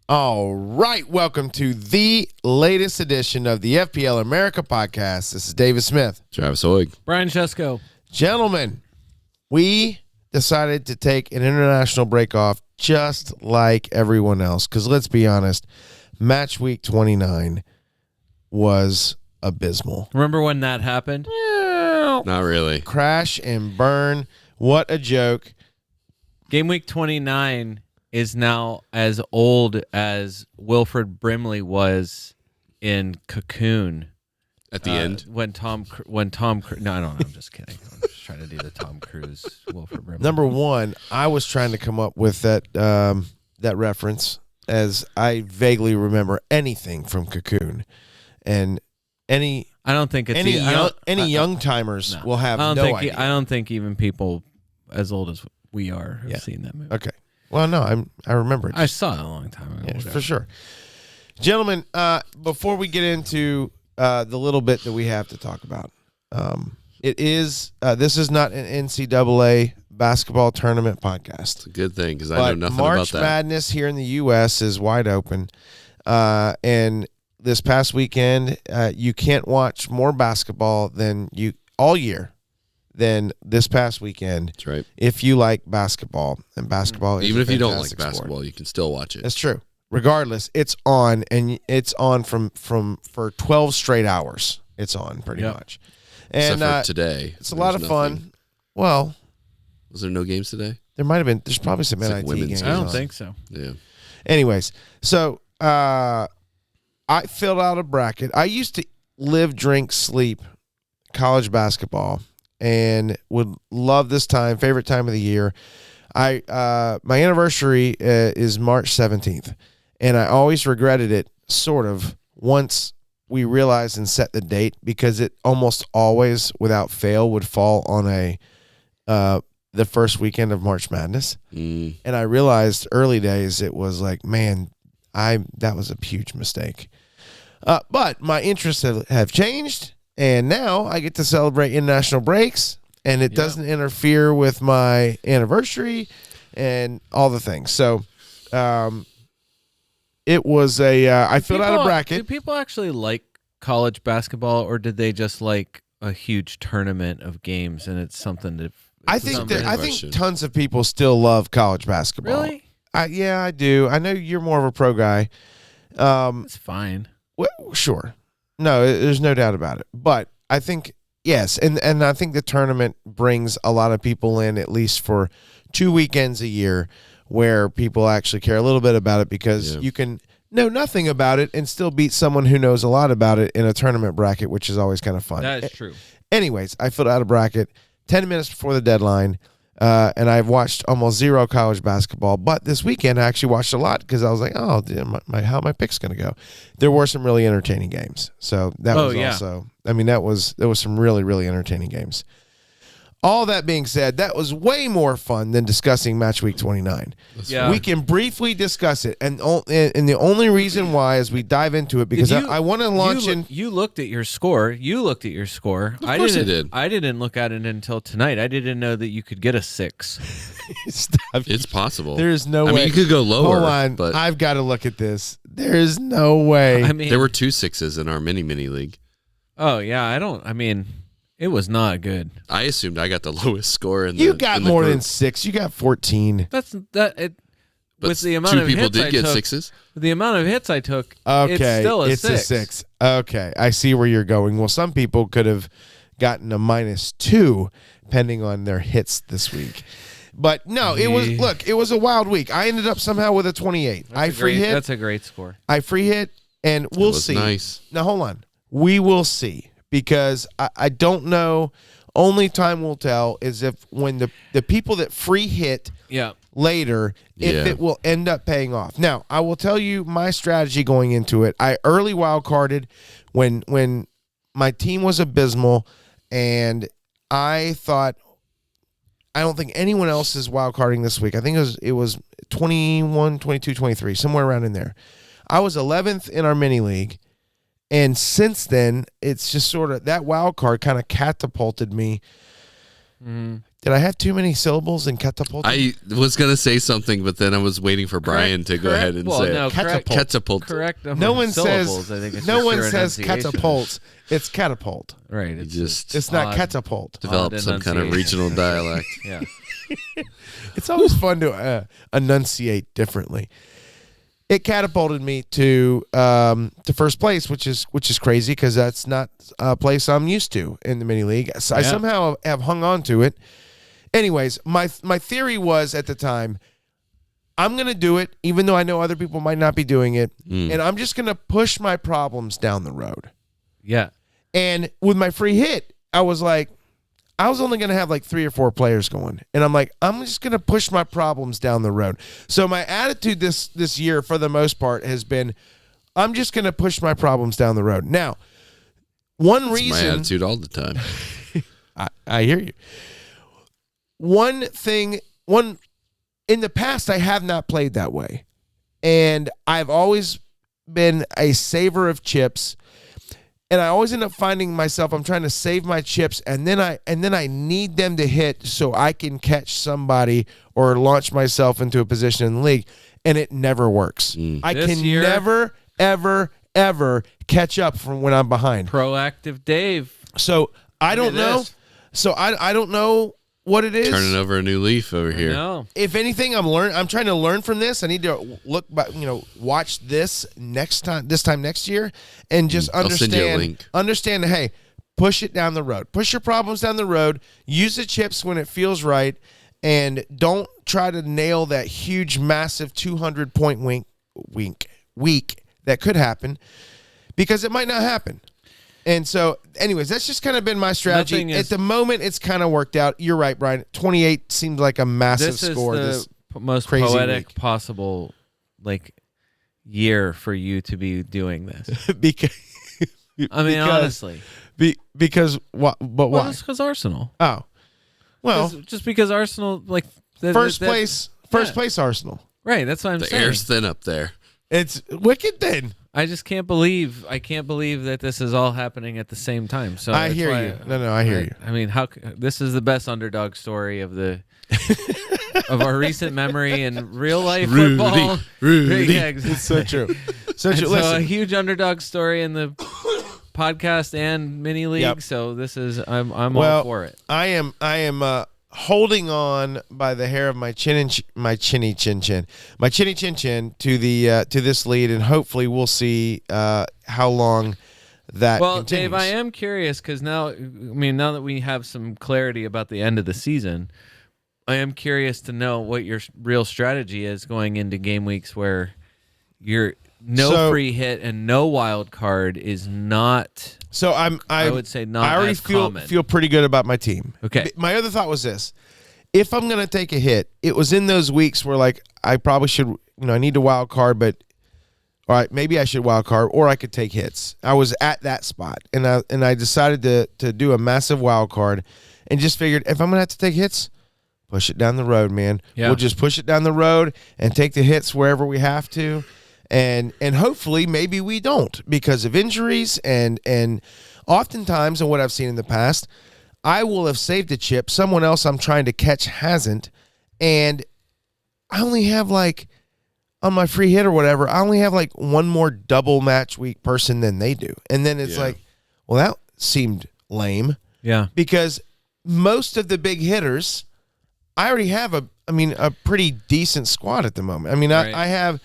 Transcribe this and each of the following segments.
All right, welcome to the latest edition of the FPL America podcast. This is David Smith. Travis Hoig. Brian Shesko. Gentlemen, we decided to take an international break off just like everyone else because let's be honest, match week 29 was abysmal. Remember when that happened? Not really. Crash and burn. What a joke. Game week 29 is now as old as Wilfred Brimley was in Cocoon. At the end? No, I don't know. I'm just kidding. I'm just trying to do the Tom Cruise Wilfred Brimley. Number one, I was trying to come up with that reference as I vaguely remember anything from Cocoon. And I don't think it's any young timers will have no idea. I don't think even people as old as we are have seen that movie. Okay. Well, no, I remember it. I saw it a long time ago. Yeah, for sure. Gentlemen, before we get into the little bit that we have to talk about, this is not an NCAA basketball tournament podcast. It's a good thing because I know nothing about that. March Madness here in the U.S. is wide open. And this past weekend, you can't watch more basketball all year than this past weekend. That's right. If you like basketball, and basketball is even if you don't like sport. basketball, you can still watch it. That's true. Regardless, it's on, and it's on for 12 straight hours. It's on pretty much. And except for today, it's a lot of fun. Well, was there no games today? there might have been. There's probably some NIT games. I don't think so. Yeah. Anyways, so I filled out a bracket. I used to live, drink, sleep college basketball, and would love this time. Favorite time of the year. My anniversary is March 17th, and I always regretted it. Sort of once we realized and set the date because it almost always, without fail, would fall on the first weekend of March Madness. And I realized early days it was like, man, that was a huge mistake. But my interests have changed, and now I get to celebrate international breaks, and it doesn't interfere with my anniversary and all the things. So it was I filled out a bracket. Do people actually like college basketball, or did they just like a huge tournament of games and it's something to... I think tons of people still love college basketball. Really? Yeah, I do. I know you're more of a pro guy. It's fine. Well, sure. No, there's no doubt about it. But I think, yes, and I think the tournament brings a lot of people in, at least for 2 weekends a year, where people actually care a little bit about it because you can know nothing about it and still beat someone who knows a lot about it in a tournament bracket, which is always kind of fun. That is true. Anyways, I filled out a bracket 10 minutes before the deadline, and I've watched almost zero college basketball. But this weekend, I actually watched a lot because I was like, oh, how are my picks going to go? There were some really entertaining games. So that was also, I mean, there was some really, really entertaining games. All that being said, that was way more fun than discussing match week 29. Yeah. We can briefly discuss it, and the only reason why is we dive into it because I want to launch in. You looked at your score. Of course I did. I didn't look at it until tonight. I didn't know that you could get a 6. It's possible. There's no way. I mean, you could go lower. Hold on. But I've got to look at this. There's no way. I mean, there were 2 6s in our mini league. Oh, yeah. It was not good. I assumed I got the lowest score in the You got more group. than 6. You got 14. With the amount 2 of people hits did I get took, 6s. The amount of hits I took, Okay. it's still a 6. It's a 6. Okay. I see where you're going. Well, some people could have gotten a -2 depending on their hits this week. But no, it was a wild week. I ended up somehow with a 28. That's a great score. I free hit, and we'll see. Nice. Now, hold on. We will see. Because I don't know. Only time will tell is if when the people that free hit later, if it will end up paying off. Now, I will tell you my strategy going into it. I early wild carded when my team was abysmal, and I thought I don't think anyone else is wild carding this week. I think it was 21, 22, 23, somewhere around in there. I was 11th in our mini league. And since then, it's just sort of that wild card kind of catapulted me Did I have too many syllables in catapult? I was gonna say something, but then I was waiting for Brian to go ahead and say no, it. correct. Catapult. Correct. No one syllables, says. I think it's No just one your says enunciation. catapult. It's catapult. Right. You It's just It's not Odd. catapult. developed odd some kind of enunciation. regional dialect. Yeah. It's always fun to enunciate differently. It catapulted me to first place, which is crazy because that's not a place I'm used to in the mini league. So I Yeah. somehow have hung on to it. Anyways, my theory was at the time, I'm gonna do it, even though I know other people might not be doing it, and I'm just gonna push my problems down the road. Yeah. And with my free hit, I was like, I was only going to have like 3 or 4 players going. And I'm like, I'm just going to push my problems down the road. So my attitude this year, for the most part, has been, I'm just going to push my problems down the road. Now, one That's reason. my attitude all the time. I hear you. In the past, I have not played that way. And I've always been a saver of chips. And I always end up finding myself, I'm trying to save my chips, and then I need them to hit so I can catch somebody or launch myself into a position in the league, and it never works. I This can year- never, ever catch up from when I'm behind. Proactive Dave. So I don't Look at know. this. So I don't know what it is. Turning over a new leaf over here. No. If anything, I'm trying to learn from this. I need to look back, watch this time next year, and just I'll send you a link. understand. Hey, push it down the road. Push your problems down the road. Use the chips when it feels right, and don't try to nail that huge, massive 200-point week that could happen, because it might not happen. And so, anyways, that's just kind of been my strategy. At the moment, it's kind of worked out. You're right, Brian. 28 seems like a massive This score. is the most crazy poetic week. possible year for you to be doing this. because, I mean, honestly. because what? But Well, why? it's because Arsenal. Oh, well, Just because Arsenal, first place Arsenal. Right, that's what I'm The saying. air's thin up there. It's wicked then. I just can't believe that this is all happening at the same time. So I that's hear why- you. No, I hear you. I mean, this is the best underdog story of of our recent memory in real life football. Rudy. Yeah, It's so true. So And true. so a Listen, huge underdog story in the podcast and mini league. Yep. So this is I'm well, all for it. I am holding on by the hair of my chinny chin chin to the to this lead, and hopefully we'll see how long that Well, continues. Dave, I am curious because now that we have some clarity about the end of the season, I am curious to know what your real strategy is going into game weeks where you're free hit and no wild card is not. So I would say not I already as feel common. pretty good about my team. Okay. My other thought was this: if I'm gonna take a hit, it was in those weeks where I probably should, I need to wild card, but all right, maybe I should wild card, or I could take hits. I was at that spot, and I decided to do a massive wild card, and just figured if I'm gonna have to take hits, push it down the road, man. Yeah. We'll just push it down the road and take the hits wherever we have to. And hopefully maybe we don't because of injuries and oftentimes, and what I've seen in the past, I will have saved a chip. Someone else I'm trying to catch hasn't. And I only have on my free hit or whatever, I only have one more double match week person than they do. And then it's well, that seemed lame. Yeah. Because most of the big hitters, I already have a pretty decent squad at the moment. I mean, Right. I have,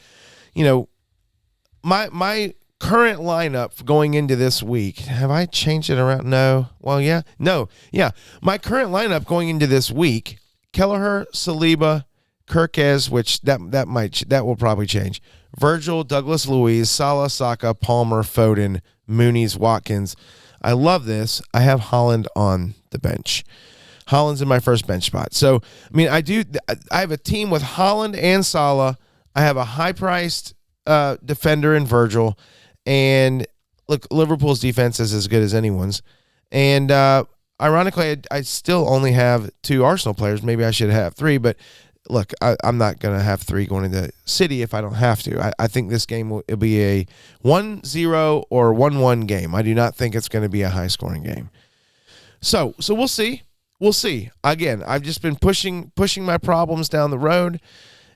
my current lineup going into this week. Have I changed it around? No. Well, yeah. No. Yeah. My current lineup going into this week: Kelleher, Saliba, Kirkez, which that will probably change. Virgil, Douglas, Luiz, Salah, Saka, Palmer, Foden, Mooney's, Watkins. I love this. I have Holland on the bench. Holland's in my first bench spot. So, I have a team with Holland and Salah. I have a high-priced defender in Virgil. And, look, Liverpool's defense is as good as anyone's. And, ironically, I still only have 2 Arsenal players. Maybe I should have 3. But, look, I'm not going to have 3 going into City if I don't have to. I think this game will be a 1-0 or 1-1 game. I do not think it's going to be a high-scoring game. So we'll see. we'll see. Again, I've just been pushing my problems down the road,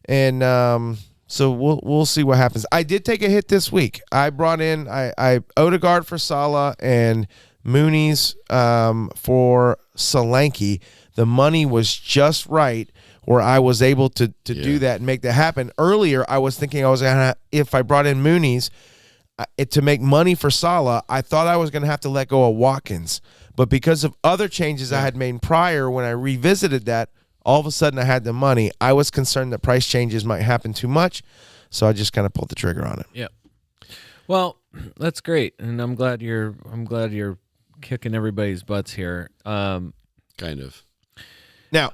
and so we'll see what happens. I did take a hit this week. I brought in I Odegaard for Salah and Mooney's for Solanke. The money was just right where I was able to do that and make that happen. Earlier, I was thinking I was gonna, if I brought in Mooney's to make money for Salah, I thought I was going to have to let go of Watkins. But because of other changes I had made prior, when I revisited that, all of a sudden I had the money. I was concerned that price changes might happen too much, so I just kind of pulled the trigger on it. Yeah. Well, that's great, and I'm glad you're kicking everybody's butts here. Kind of. Now,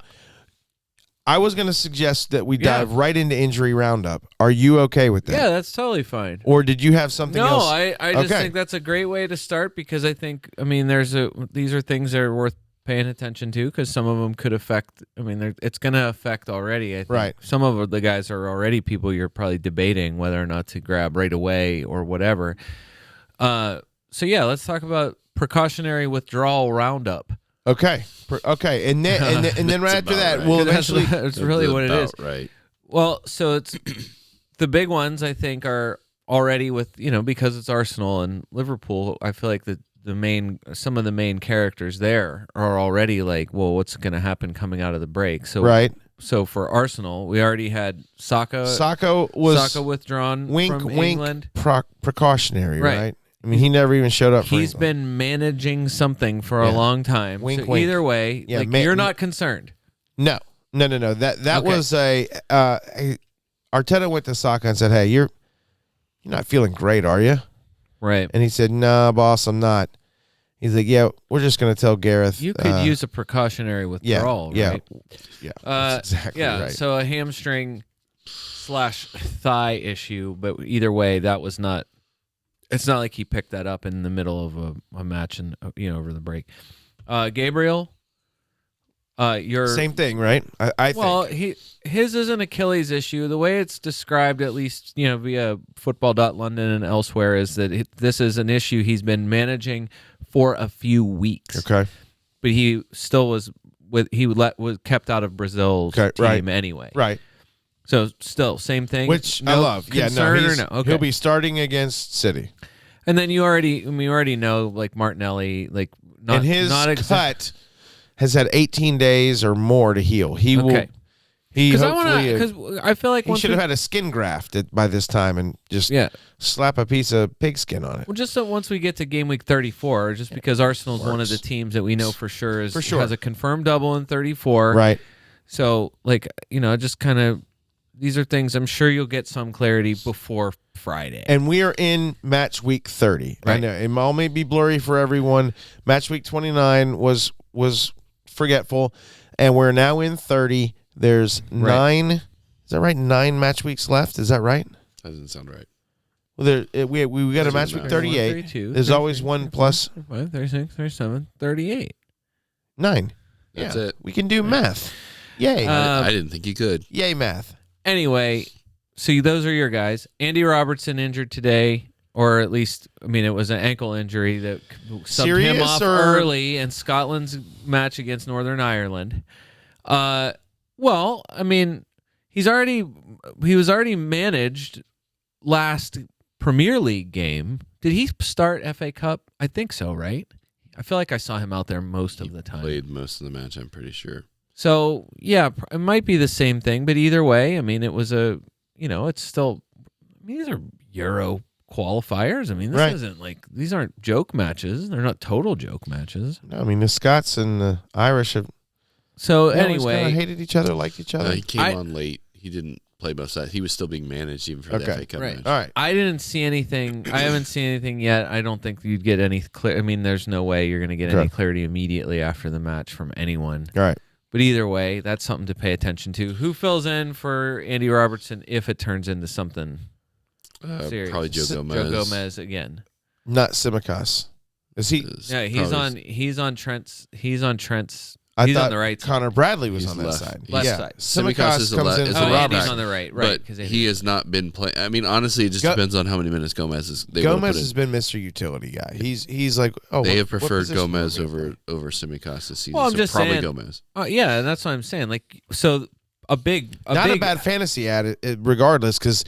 I was going to suggest that we dive right into injury roundup. Are you okay with that? Yeah, that's totally fine. Or did you have something else? No, I just think that's a great way to start because I think, I mean, these are things that are worth paying attention to because some of them could affect, I mean, it's going to affect already. I think. Right. Some of the guys are already people you're probably debating whether or not to grab right away or whatever. So, yeah, let's talk about precautionary withdrawal roundup. Okay. And then right after that, we'll eventually. That's really what it is. Right. Well, so it's the big ones. I think are already with because it's Arsenal and Liverpool. I feel like some of the main characters there are already like, well, what's going to happen coming out of the break? So right. So for Arsenal, we already had Saka withdrawn from England. Precautionary, right? I mean, he never even showed up for He's England. been managing something for a long time. Wink, so wink. Either way, you're not concerned. No. That was Arteta went to Saka and said, "Hey, you're not feeling great, are you?" Right. And he said, "Nah, boss, I'm not." He's like, "Yeah, we're just going to tell Gareth." You could use a precautionary withdrawal, right? Yeah. That's exactly right. So a hamstring / thigh issue, but either way, that was not. It's not like he picked that up in the middle of a match and over the break. Gabriel, your same thing, right? I think. His is an Achilles issue. The way it's described, at least via Football.London and elsewhere, is that this is an issue he's been managing for a few weeks. Okay, but he still was kept out of Brazil's team anyway. Right. So still same thing, which I love. Yeah, Okay. He'll be starting against City, and then we already know like Martinelli, like and his cut has had 18 days or more to heal. He will. Because I feel like he should have had a skin graft by this time and just slap a piece of pigskin on it. Well, just so once we get to game week 34, just because Arsenal's one of the teams that we know for sure has a confirmed double in 34, right? So just kind of. These are things I'm sure you'll get some clarity before Friday. And we are in match week 30. Right. I know it all may be blurry for everyone. Match week 29 was forgetful, and we're now in 30. There's 9. Is that right? 9 match weeks left. Is that right? That doesn't sound right. Well, we got a match week 38. 32, There's always 1 plus 35, 36, 37, 38. 9. That's it. We can do math. Yay! I didn't think you could. Yay, math. Anyway, so those are your guys. Andy Robertson injured today, or at least, it was an ankle injury that subbed him off early in Scotland's match against Northern Ireland. He was already managed last Premier League game. Did he start FA Cup? I think so, right? I feel like I saw him out there most of the time. Played most of the match, I'm pretty sure. So, yeah, it might be the same thing, but either way, it was it's still, these are Euro qualifiers. This isn't like, these aren't joke matches. They're not total joke matches. No, the Scots and the Irish have anyway, hated each other, liked each other. He came on late. He didn't play most of that. He was still being managed even for the FA Cup match. All right. I didn't see anything. I haven't seen anything yet. I don't think you'd get any clear. There's no way you're going to get any clarity immediately after the match from anyone. All right. But either way, that's something to pay attention to. Who fills in for Andy Robertson if it turns into something serious? Probably Joe Gomez. Joe Gomez again. Not Tsimikas. Is he? Yeah, he's on Trent's He's thought on the right side. Connor Bradley was He's on that left. side. Left yeah. side. Simicast is a comes le- in is as a a right right Andy's back. on the right. But he has not been playing. I mean, honestly, it just depends on how many minutes Gomez is. Gomez has been Mr. Utility guy. He's like, they have preferred Gomez over Simicast this season. Well, I'm so just probably saying, Gomez. Yeah, that's what I'm saying. Like, so a bad fantasy ad, regardless, because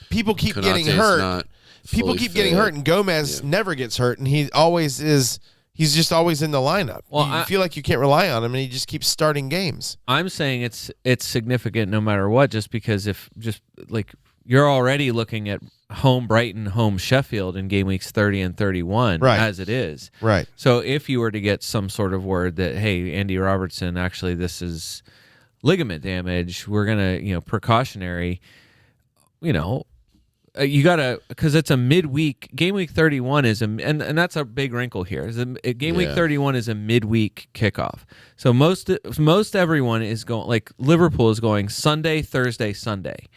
people keep getting hurt. People keep getting hurt, and Gomez never gets hurt, and he always is. He's just always in the lineup. Well, you feel like you can't rely on him, and he just keeps starting games. I'm saying it's significant no matter what, just because you're already looking at home Brighton, home Sheffield in game weeks 30 and 31 as it is. Right. So if you were to get some sort of word that, hey, Andy Robertson, actually this is ligament damage, we're going to, precautionary, you gotta, because it's a midweek. Game week 31 is and that's a big wrinkle here. Game week 31 is a midweek kickoff. So most everyone is going, like Liverpool is going Sunday, Thursday, Sunday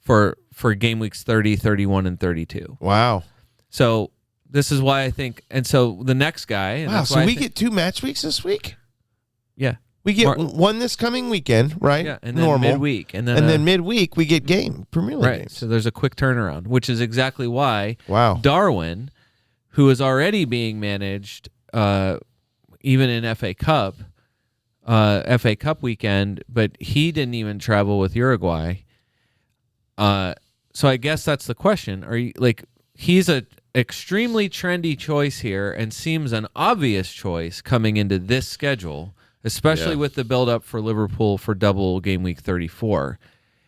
for game weeks 30, 31, and 32. Wow. So this is why I think, and so the next guy. Wow. So we get 2 match weeks this week. Yeah. We get one this coming weekend, right? Yeah, and then midweek, and then midweek we get Premier League games. So there's a quick turnaround, which is exactly why Darwin, who is already being managed, even in FA Cup weekend, but he didn't even travel with Uruguay. So I guess that's the question: are you he's a extremely trendy choice here, and seems an obvious choice coming into this schedule. Especially with the build-up for Liverpool for double game week 34.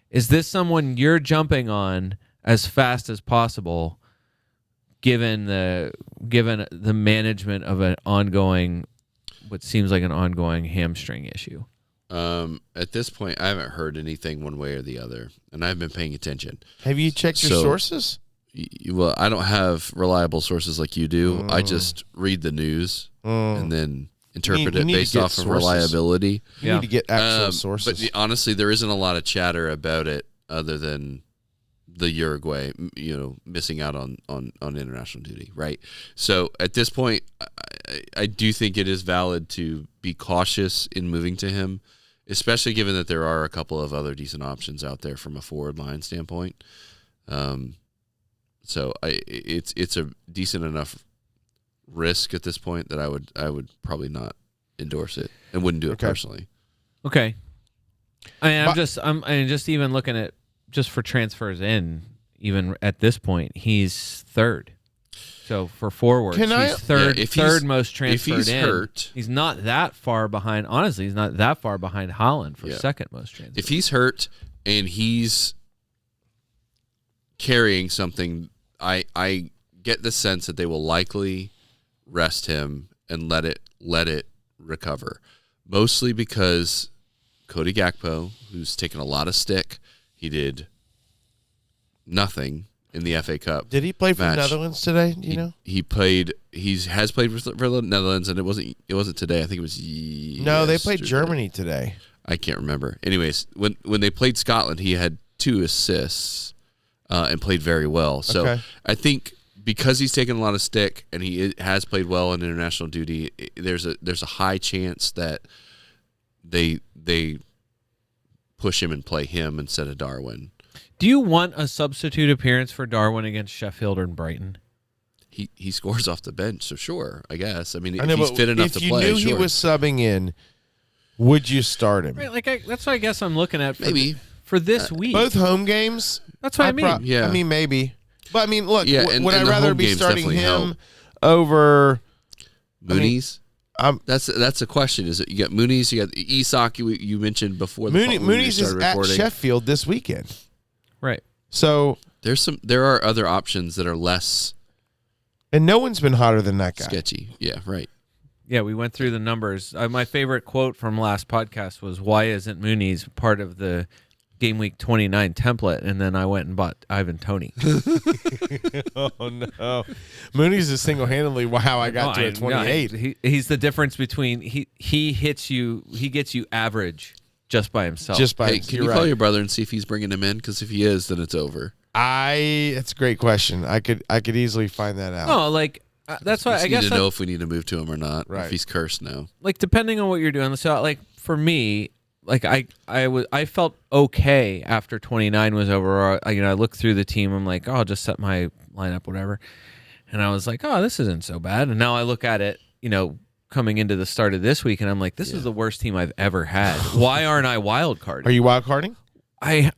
Is this someone you're jumping on as fast as possible, given the management of what seems like an ongoing hamstring issue? At this point, I haven't heard anything one way or the other, and I've been paying attention. Have you checked your sources? Well, I don't have reliable sources like you do. I just read the news and then interpret it based off of reliability. You need to get actual sources. But honestly, there isn't a lot of chatter about it other than the Uruguay, missing out on international duty, right? So at this point, I do think it is valid to be cautious in moving to him, especially given that there are a couple of other decent options out there from a forward line standpoint. So it's a decent enough risk at this point that I would probably not endorse it and wouldn't do it personally. Okay. I'm just even looking at just for transfers in, even at this point, he's third. So for forwards, he's third most transferred if he's in. Hurt, he's not that far behind. Honestly, he's not that far behind Haaland for second most transferred. If he's hurt and he's carrying something, I get the sense that they will likely rest him and let it recover. Mostly because Cody Gakpo, who's taken a lot of stick, he did nothing in the FA Cup. Did he play for the Netherlands today? Do you know? He played. He has played for the Netherlands, and it wasn't today. I think it was. No, they played Germany today. I can't remember. Anyways, when they played Scotland, he had 2 assists and played very well. So I think, because he's taken a lot of stick and he has played well in international duty, there's a high chance that they push him and play him instead of Darwin. Do you want a substitute appearance for Darwin against Sheffield or Brighton? He scores off the bench, so sure, I guess. I mean, if he's fit enough to play, if you knew he was subbing in, would you start him? Right, that's what I guess I'm looking at for this week. Both home games? That's what I mean. I mean, maybe. But I mean, look, would I the rather home be games starting him help. over Mooney's? That's a question. Is it you got Mooney's, you got Isak you mentioned before Mooney's is recording. At Sheffield this weekend. Right. So there are other options that are less, and no one's been hotter than that guy. Sketchy. Yeah, right. Yeah, we went through the numbers. My favorite quote from last podcast was, "Why isn't Mooney's part of the Game Week 29 template?" And then I went and bought Ivan Toney. Oh no, Mooney's is single-handedly how I got to a 28. He's the difference between he hits you, he gets you average just by himself. Can you call your brother and see if he's bringing him in? Because if he is, then it's over. It's a great question. I could easily find that out. No, That's We why just I guess need to know if we need to move to him or not. Right. If he's cursed now. like depending on what you're doing. So like for me, like I felt okay after 29 was over. Or, I looked through the team. I'm like, oh, I'll just set my lineup, whatever. And I was like, oh, this isn't so bad. And now I look at it, coming into the start of this week, and I'm like, this is the worst team I've ever had. Why aren't I wild carding? Are you wild carding? I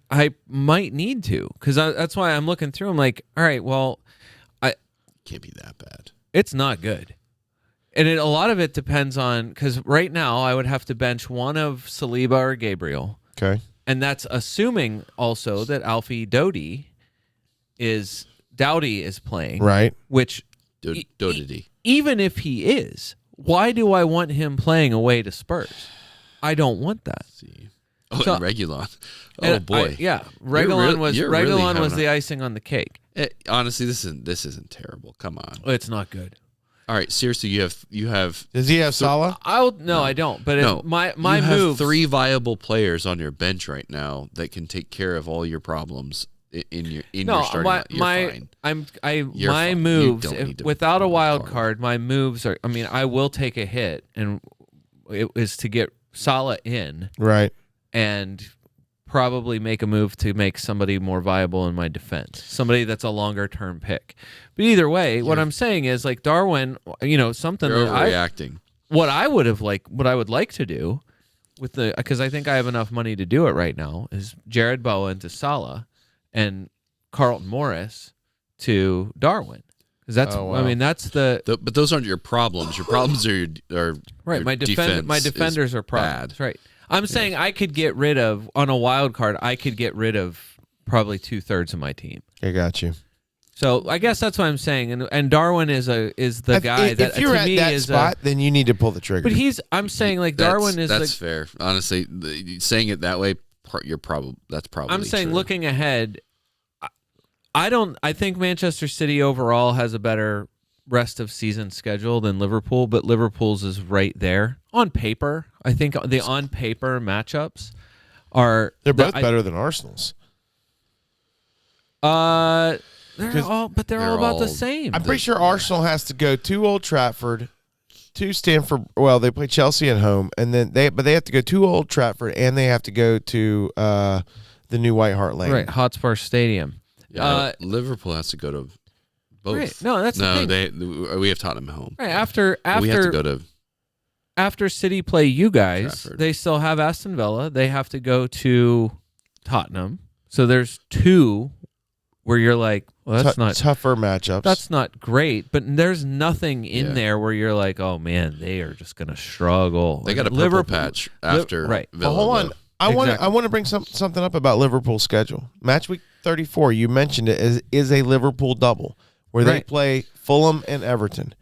might need to, because that's why I'm looking through. I'm like, all right, well, Can't be that bad. it's not good. And a lot of it depends on, because right now I would have to bench one of Saliba or Gabriel. Okay. And that's assuming also that Alfie Doughty is playing. Right. Which, Dodity. even if he is, why do I want him playing away to Spurs? I don't want that. See. Oh, So- and Regulon. Oh And boy. Regulon was you're really Regulon was having the icing on the cake. Honestly, this isn't terrible. Come on. It's not good. All right, seriously, you have Does he have Salah? I don't. But no. my you move. have 3 viable players on your bench right now that can take care of all your problems in your starting. You're fine. You're my fine. You moves don't need to without a wild card. card. My moves are. I mean, I will take a hit, and it is to get Salah in Right. and probably make a move to make somebody more viable in my defense, somebody that's a longer term pick. But either way, what I'm saying is like Darwin, something You're that overreacting. what I would like to do with because I think I have enough money to do it right now is Jared Bowen to Salah and Carlton Morris to Darwin. Because that's, Oh, wow. I mean, that's But those aren't your problems. Your problems are right. your My defenders are problems. bad. Right. I'm saying I could get rid of on a wild card. I could get rid of probably 2/3 of my team. I got you. So I guess that's what I'm saying. And Darwin is the guy that if you're to at me that is spot, then you need to pull the trigger. But I'm saying like Darwin is that's fair. Honestly, saying it that way, that's probably. I'm saying true. looking ahead, I think Manchester City overall has a better rest of season schedule than Liverpool, but Liverpool's is right there on paper. I think the on paper matchups are they're both better than Arsenal's. They're all about the same. I'm pretty sure Arsenal has to go to Old Trafford, to Stamford. Well, they play Chelsea at home, and then they have to go to Old Trafford, and they have to go to the new White Hart Lane. Right, Hotspur Stadium. Yeah, Liverpool has to go to both. Right. No, that's the thing. We have Tottenham at home. Right after we have to go to after City play you guys, Trafford. They still have Aston Villa. They have to go to Tottenham. So there's 2 where you're like, well, that's not tougher matchups. That's not great, but there's nothing in there where you're like, oh man, they are just gonna struggle. They got a purple Liverpool patch after right. Villa. Hold on. Exactly. I want to bring something up about Liverpool's schedule. Match week 34, you mentioned it, is a Liverpool double where they play Fulham and Everton.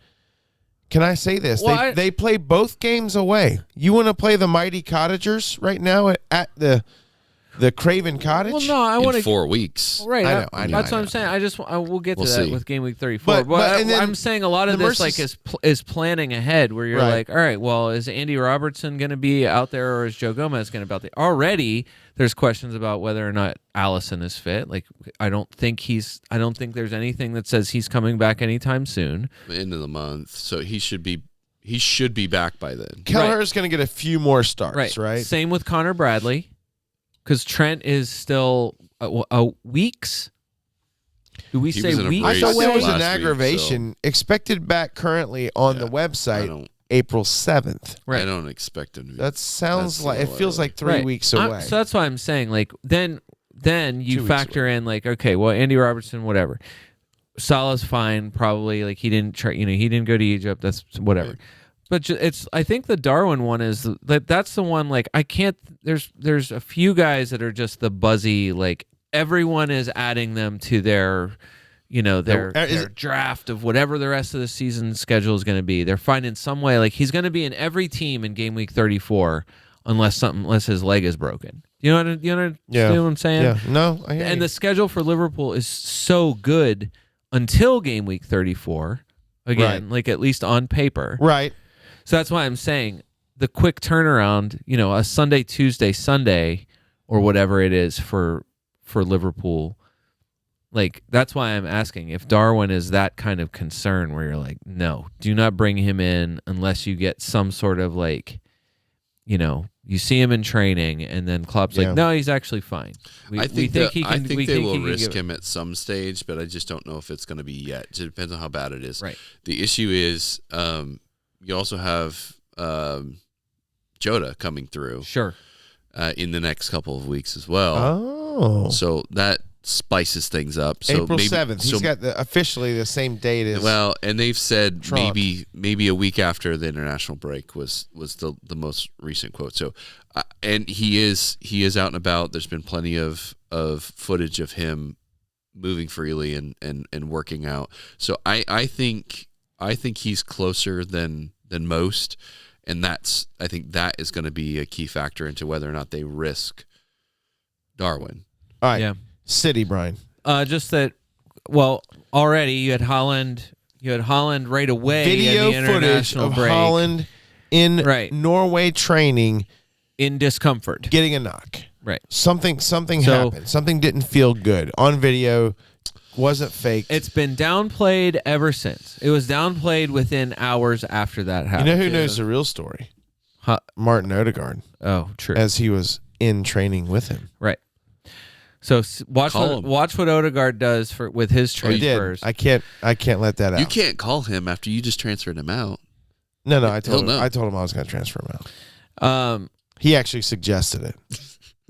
Can I say this? Well, they play both games away. You want to play the Mighty Cottagers right now at the Craven Cottage? Well, no, I in want to 4 weeks. Right, I know. That's what I'm saying. We'll get to We'll that see. with game week 34. But and then I'm saying a lot of this is planning ahead, where you're like, all right, well, is Andy Robertson going to be out there, or is Joe Gomez going to be out there? Already, there's questions about whether or not Allison is fit. Like, I don't think there's anything that says he's coming back anytime soon. End of the month, so he should be back by then. Kelleher's going to get a few more starts, right? Same with Connor Bradley. Because Trent is still weeks. Do we say was in a weeks? I thought there was last an week, aggravation expected back currently on the website April 7th. Right. I don't expect him to be. That sounds That's like it so feels early. like 3 weeks away. So that's why I'm saying, like, then 2 you weeks factor in, like, okay, well, Andy Robertson, whatever. Salah's fine, probably. Like, he didn't try, he didn't go to Egypt. That's whatever. Right. But I think the Darwin one is that's the one. Like, I can't. There's a few guys that are just the buzzy. Like, everyone is adding them to their draft of whatever the rest of the season schedule is going to be. They're finding some way. Like, he's going to be in every team in game week 34 unless his leg is broken. You know what I'm saying? Yeah. No, I hear you. And the schedule for Liverpool is so good until game week 34. Again, like, at least on paper. Right. So that's why I'm saying the quick turnaround, a Sunday, Tuesday, Sunday, or whatever it is for Liverpool, like that's why I'm asking if Darwin is that kind of concern where you're like, no, do not bring him in unless you get some sort of like, you see him in training, and then Klopp's like, no, he's actually fine. I think they will risk him at some stage, but I just don't know if it's going to be yet. It depends on how bad it is. Right. The issue is you also have Jota coming through. Sure. In the next couple of weeks as well. Oh. So that spices things up. So April 7th. He's got officially the same date as and they've said Trump. maybe a week after the international break was the most recent quote. So and he is out and about. There's been plenty of footage of him moving freely and working out. So I think he's closer than most. And I think that is going to be a key factor into whether or not they risk Darwin. All right. Yeah. City, Brian. Just that. Well, already you had Holland right away. Video in the footage international of break, Holland in Norway training, in discomfort, getting a knock. Right. Something happened. Something didn't feel good on video. Wasn't fake. It's been downplayed ever since. It was downplayed within hours after that happened. You know who knows the real story? Martin Odegaard. Oh, true. As he was in training with him. Right. So watch what Odegaard does with his transfers. I can't let that out. You can't call him after you just transferred him out. No, I told him I was going to transfer him out. He actually suggested it.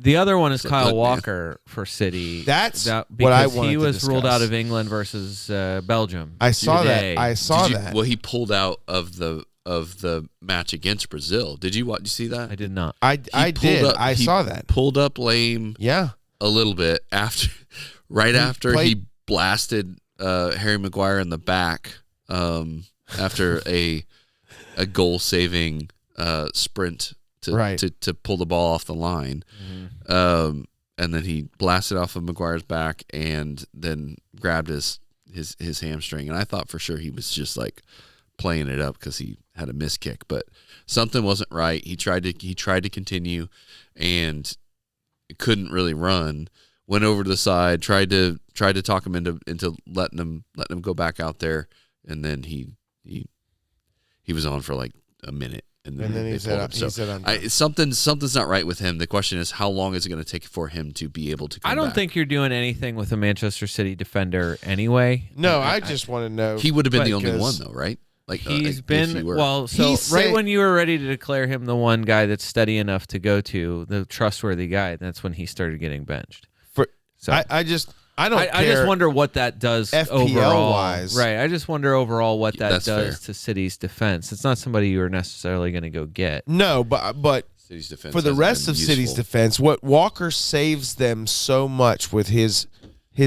The other one is Kyle Walker for City. That's what I wanted to discuss. He was ruled out of England versus Belgium. I saw that. Well, he pulled out of the match against Brazil. Did you see that? I did not. I did. I saw that. Pulled up lame. Yeah. A little bit after he blasted Harry Maguire in the back after a goal-saving sprint to pull the ball off the line. Mm-hmm. And then he blasted off of Maguire's back and then grabbed his hamstring. And I thought for sure he was just like playing it up because he had a missed kick, but something wasn't right. He tried to continue and couldn't really run. Went over to the side, tried to talk him into letting him go back out there, and then he was on for like a minute. And then he said, something's not right with him. The question is, how long is it going to take for him to be able to come I don't back? think you're doing anything with a Manchester City defender anyway. No, I just want to know. He would have been the only one, though, right? Like he's been when you were ready to declare him the one guy that's steady enough to go to, the trustworthy guy, that's when he started getting benched. I just wonder what that does FPL overall. Wise. Right. I just wonder overall what that That's does fair. to City's defense. It's not somebody you are necessarily going to go get. No, but City's defense for the rest of City's defense, what Walker saves them so much with his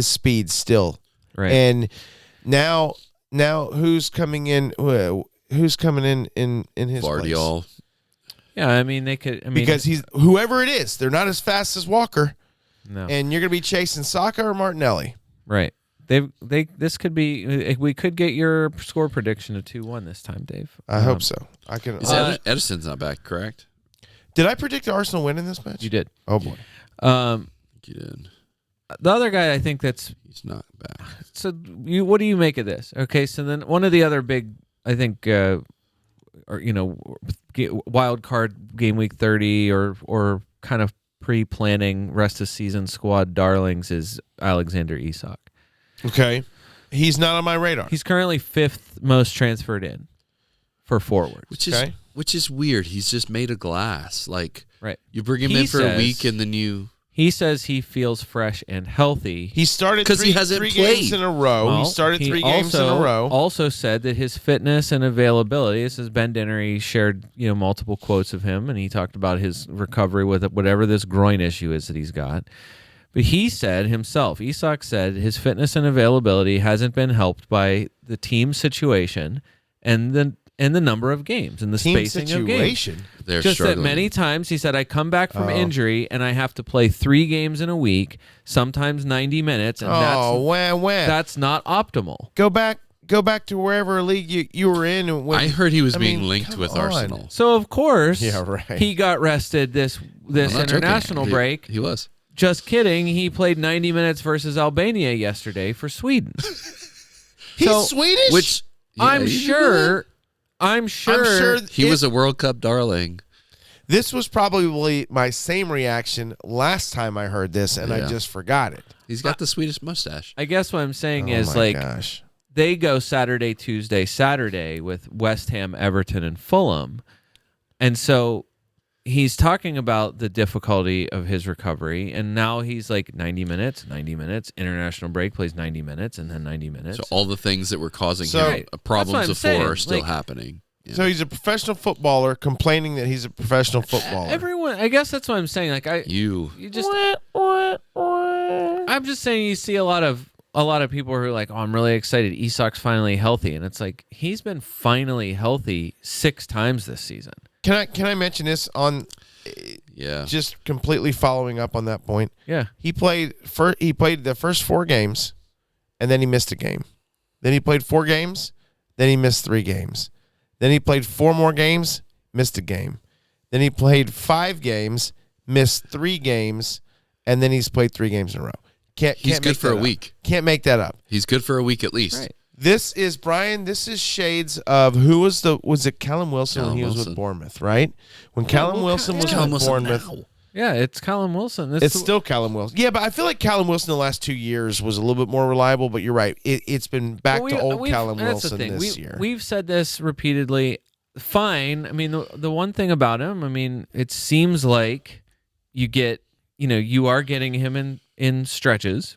speed still. Right. And now who's coming in? Who's coming in his Guardiola. place? Yeah, I mean they could. Because he's whoever it is, they're not as fast as Walker. No. And you're going to be chasing Saka or Martinelli. Right. This could be. We could get your score prediction of 2-1 this time, Dave. I hope so. I can. Edison's not back, correct? Did I predict Arsenal win in this match? You did. Oh boy. You did. The other guy, I think he's not back. So what do you make of this? Okay, so then one of the other big, I think, wild card game week 30 or kind of pre-planning rest of season squad darlings is Alexander Isak. Okay. He's not on my radar. He's currently 5th most transferred in for forward. Which is weird. He's just made of glass. Like, right. You bring him in for a week and then you... He says he feels fresh and healthy. He started three games in a row. Well, he started three games in a row. Also said that his fitness and availability. This is Ben Dinnery shared multiple quotes of him, and he talked about his recovery with whatever this groin issue is that he's got. But he said himself, Isak said, his fitness and availability hasn't been helped by the team situation and the number of games and the spacing of games. They're just struggling. that many times he said, I come back from injury and I have to play 3 games in a week, sometimes 90 minutes, and that's not optimal. Go back to wherever league you were in. I heard he was being linked with Arsenal. So of course, yeah, right. he got rested this international break. He was. Just kidding. He played 90 minutes versus Albania yesterday for Sweden. He's Swedish? Which I'm sure he was a World Cup darling. This was probably my same reaction last time I heard this, and I just forgot it. He's got the Swedish mustache. I guess what I'm saying is gosh. They go Saturday, Tuesday, Saturday with West Ham, Everton, and Fulham. And so he's talking about the difficulty of his recovery, and now he's like 90 minutes, international break, plays 90 minutes, and then 90 minutes. So all the things that were causing him problems before are still happening. Yeah. So he's a professional footballer complaining that he's a professional footballer. Everyone, I guess that's what I'm saying. Like you just, I'm just saying you see a lot of people who are like, oh, I'm really excited. Isak's finally healthy, and it's like he's been finally healthy 6 times this season. Can I mention this on? Yeah. Just completely following up on that point. Yeah. He played the first 4 games, and then he missed a game. Then he played 4 games, then he missed 3 games. Then he played 4 more games, missed a game. Then he played 5 games, missed 3 games, and then he's played 3 games in a row. He's good for a week. Can't make that up. He's good for a week at least. Right. This is Brian. This is shades of who was it Callum Wilson when he was with Bournemouth, right? When Callum Wilson was with Bournemouth. Yeah, it's Callum Wilson. It's still Callum Wilson. Yeah, but I feel like Callum Wilson the last 2 years was a little bit more reliable, but you're right. It's been back to old Callum Wilson this year. We've said this repeatedly. Fine. I mean, the one thing about him, I mean, it seems like you are getting him in stretches.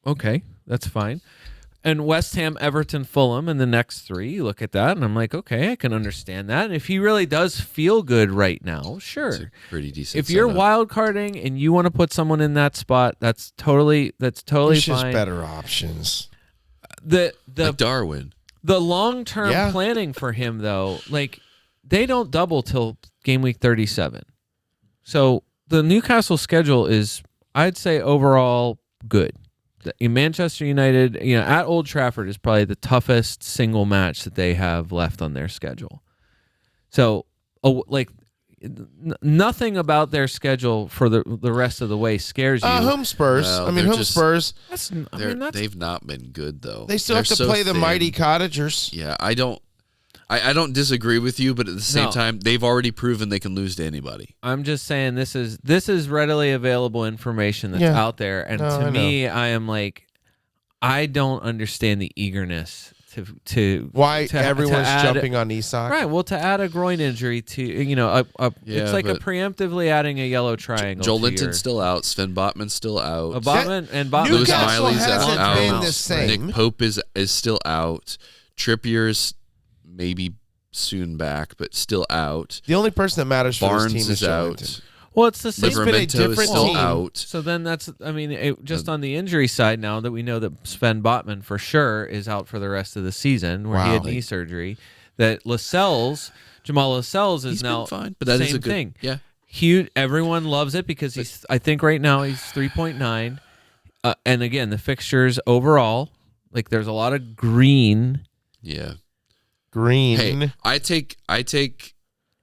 Okay, that's fine. And West Ham, Everton, Fulham in the next 3, you look at that, and I'm like, okay, I can understand that. And if he really does feel good right now, sure. It's a pretty decent If you're wild carding and you want to put someone in that spot, that's totally There's fine. just better options. Like Darwin. The long-term planning for him, though, like they don't double till game week 37. So the Newcastle schedule is, I'd say, overall good. In Manchester United, at Old Trafford is probably the toughest single match that they have left on their schedule. So, nothing about their schedule for the rest of the way scares you. Home Spurs. Well, home Spurs. They've not been good though. They still have to play the mighty Cottagers. Yeah, I don't disagree with you, but at the same time, they've already proven they can lose to anybody. I'm just saying this is readily available information that's out there, and to me, I am like, I don't understand the eagerness to why everyone's jumping on Isak. Right. Well, to add a groin injury to it's like a preemptively adding a yellow triangle. Joel Linton's still out. Sven Botman's still out. Lewis Miley's out. Been the same. Nick Pope is still out. Trippier's maybe soon back, but still out. The only person that matters for Barnes this team is out. Well, it's the same. Livramento is still out. So then just on the injury side now that we know that Sven Botman for sure is out for the rest of the season where he had knee surgery, that Jamal Lascelles is now fine, but that is a good thing. Yeah. Everyone loves it because I think right now he's 3.9. And again, the fixtures overall, like there's a lot of green. Yeah. Green. Hey, I take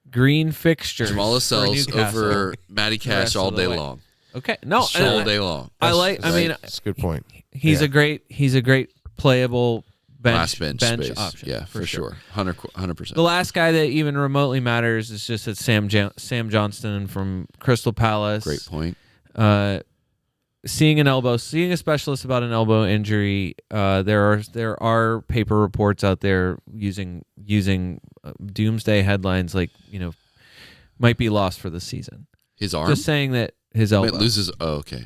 green fixtures. Jamal Lascelles over Matty Cash all day long. Okay, no, all day long. That's a good point. He's a great playable bench space. option. Yeah, for sure, 100%. The last guy that even remotely matters is just that Sam Johnston from Crystal Palace. Great point. Seeing a specialist about an elbow injury. There are paper reports out there using doomsday headlines like might be lost for the season. His arm. Just saying that his elbow loses. Oh, okay.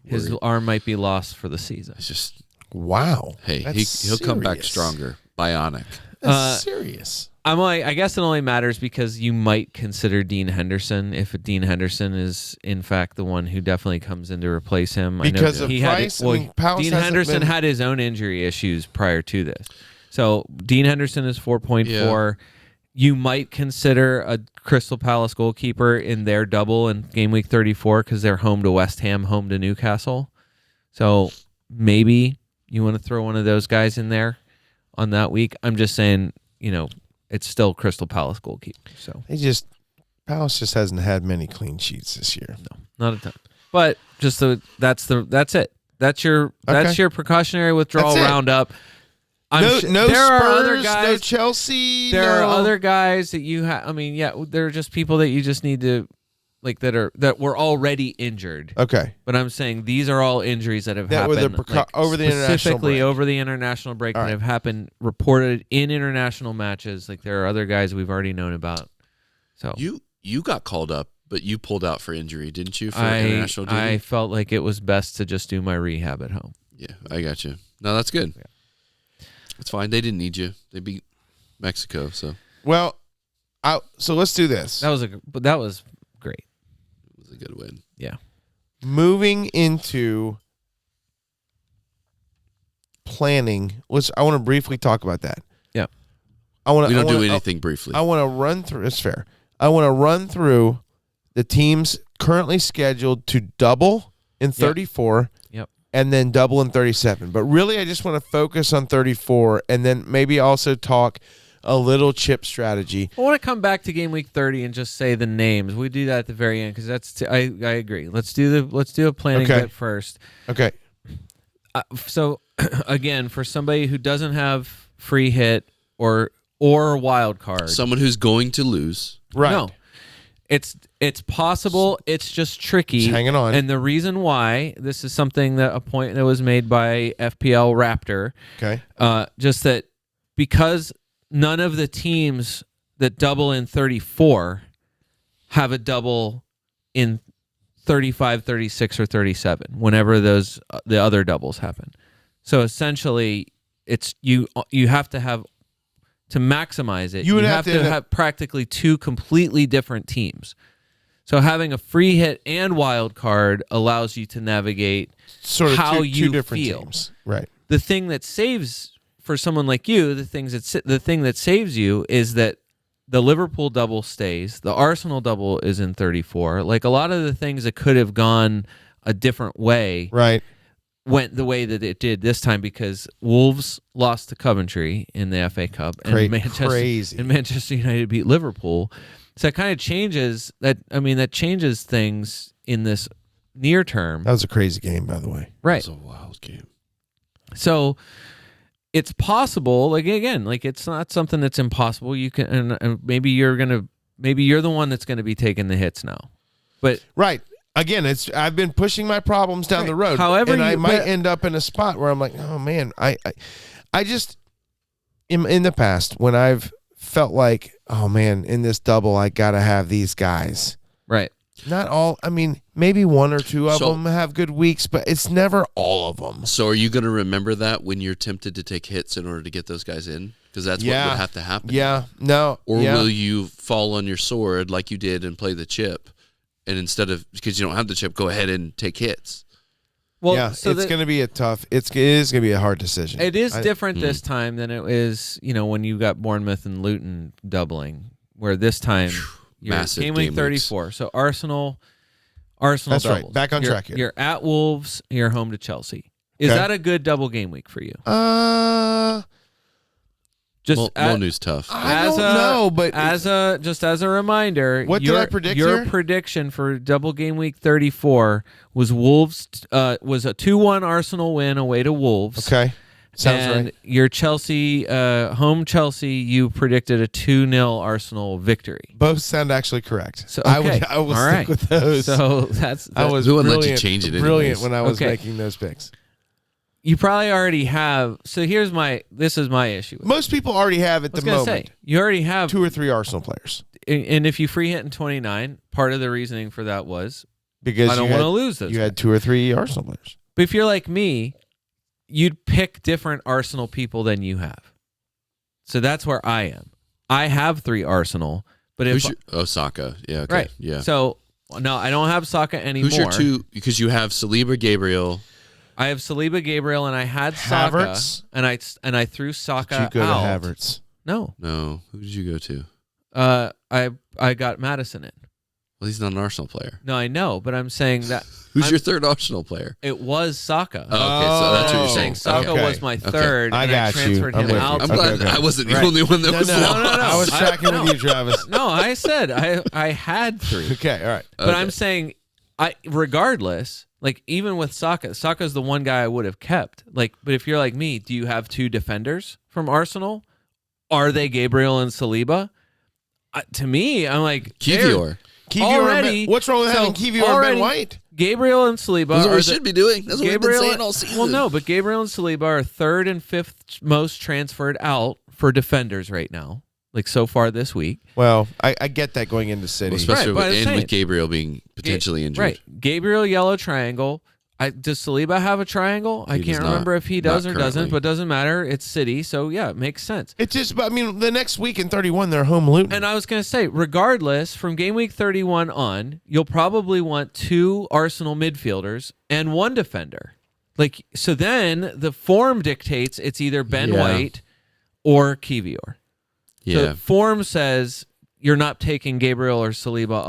His arm might be lost for the season. It's just wow. Hey, he'll come back stronger. Bionic. That's serious. I'm like, I guess it only matters because you might consider Dean Henderson if Dean Henderson is in fact the one who definitely comes in to replace him. Because of price. Dean Henderson had his own injury issues prior to this, so Dean Henderson is 4.4. Yeah. You might consider a Crystal Palace goalkeeper in their double in game week 34 because they're home to West Ham, home to Newcastle. So maybe you want to throw one of those guys in there on that week. I'm just saying, it's still Crystal Palace goalkeeper. So Palace just hasn't had many clean sheets this year. No, not a ton. But just that's it. That's your precautionary withdrawal roundup. No there Spurs, are other guys, no Chelsea. There are other guys that you have. I mean, yeah, there are just people that you just need to that were already injured. Okay, but I'm saying these are all injuries that have happened over the international break. Over the international break that have happened, reported in international matches. Like there are other guys we've already known about. So you got called up, but you pulled out for injury, didn't you? For international duty? I felt like it was best to just do my rehab at home. Yeah, I got you. No, that's good. Yeah. It's fine. They didn't need you. They beat Mexico, so. Well, so let's do this. That was great. It was a good win. Yeah. Moving into planning, which I want to briefly talk about that. Yeah. We don't do anything briefly. I want to run through. It's fair. I want to run through the teams currently scheduled to double in 34. Yep. And then double in 37. But really, I just want to focus on 34 and then maybe also talk a little chip strategy. I want to come back to game week 30 and just say the names. We do that at the very end because that's I agree. Let's do a planning bit first. Okay. So again, for somebody who doesn't have free hit or wild card, someone who's going to lose, right? No. It's possible. It's just tricky. Just hanging on. And the reason why, this is something that a point that was made by FPL Raptor. Okay. Just that because none of the teams that double in 34 have a double in 35, 36, or 37 whenever the other doubles happen. So essentially, it's you have to have. To maximize it, you have to have practically two completely different teams. So having a free hit and wild card allows you to navigate sort of how two you different feel. Teams. Right. The thing that saves for someone like you, the thing that saves you is that the Liverpool double stays, the Arsenal double is in 34. Like a lot of the things that could have gone a different way, right, went the way that it did this time because Wolves lost to Coventry in the FA Cup and Manchester United beat Liverpool. So that kind of changes that. I mean, that changes things in this near term. That was a crazy game, by the way. Right. That was a wild game. So it's possible. Like again, like it's not something that's impossible. You can, and maybe you're the one that's going to be taking the hits now. But right. Again, I've been pushing my problems down the road. However, and I might end up in a spot where I'm like, oh man, I just in the past when I've felt like, oh man, in this double I gotta have these guys. Right. Not all. I mean, maybe one or two of them have good weeks, but it's never all of them. So are you going to remember that when you're tempted to take hits in order to get those guys in? Because that's what would have to happen. Yeah. No. Or will you fall on your sword like you did and play the chip? And instead of, because you don't have the chip, go ahead and take hits. Well, yeah, so it's going to be it is going to be a hard decision. It is different this time than it is, when you got Bournemouth and Luton doubling, where this time you're massive game week 34. So Arsenal That's doubles. Right. Back on track here. You're at Wolves, you're home to Chelsea. Is that a good double game week for you? Monu's tough. I don't know, but as a reminder, what did I predict your here? prediction for double game week 34 was Wolves was a 2-1 Arsenal win away to Wolves. Okay, sounds and right. Your Chelsea home Chelsea, you predicted a 2-0 Arsenal victory. Both sound actually correct. So okay. I will stick with those. So I was who wouldn't let you change it? Brilliant when I was making those picks. You probably already have. So this is my issue. Most people already have at the moment. You already have 2 or 3 Arsenal players. And if you free hit in 29, part of the reasoning for that was because I don't want to lose those. You had 2 or 3 Arsenal players. But if you're like me, you'd pick different Arsenal people than you have. So that's where I am. I have 3 Arsenal, but Saka. Yeah. Okay. Right. Yeah. So no, I don't have Saka anymore. Who's your 2? Because you have Saliba, Gabriel. I have Saliba, Gabriel, and I had Saka, Havertz? and I threw Saka out. Did you go to Havertz? No. Who did you go to? I got Madison in. Well, he's not an Arsenal player. No, I know, but I'm saying that. Who's your third Arsenal player? It was Saka. Oh, okay, so that's what you're saying. Saka was my third. I got you. Transferred him out. I'm glad I wasn't the only one that was No. I was tracking with you, Travis. No, I said I had 3. Okay, all right. But I'm saying regardless, like even with Saka's the one guy I would have kept. Like, but if you're like me, do you have two defenders from Arsenal? Are they Gabriel and Saliba? To me, I'm like Kivior. Already, what's wrong with having Kivior and Ben White? Gabriel and Saliba That's what we should be doing. That's what we've been saying all season. Well, no, but Gabriel and Saliba are third and fifth most transferred out for defenders right now. Like so far this week. Well, I get that going into City. Well, especially Right, with Gabriel being potentially injured. Right. Gabriel, yellow triangle. Does Saliba have a triangle? I can't remember if he does or doesn't, but doesn't matter. It's City, so yeah, it makes sense. It just, I mean, the next week in 31, they're home Luton. And I was going to say, regardless, from game week 31 on, you'll probably want two Arsenal midfielders and one defender. Like, so then the form dictates it's either Ben White or Kivior. Yeah. So form says you're not taking Gabriel or Saliba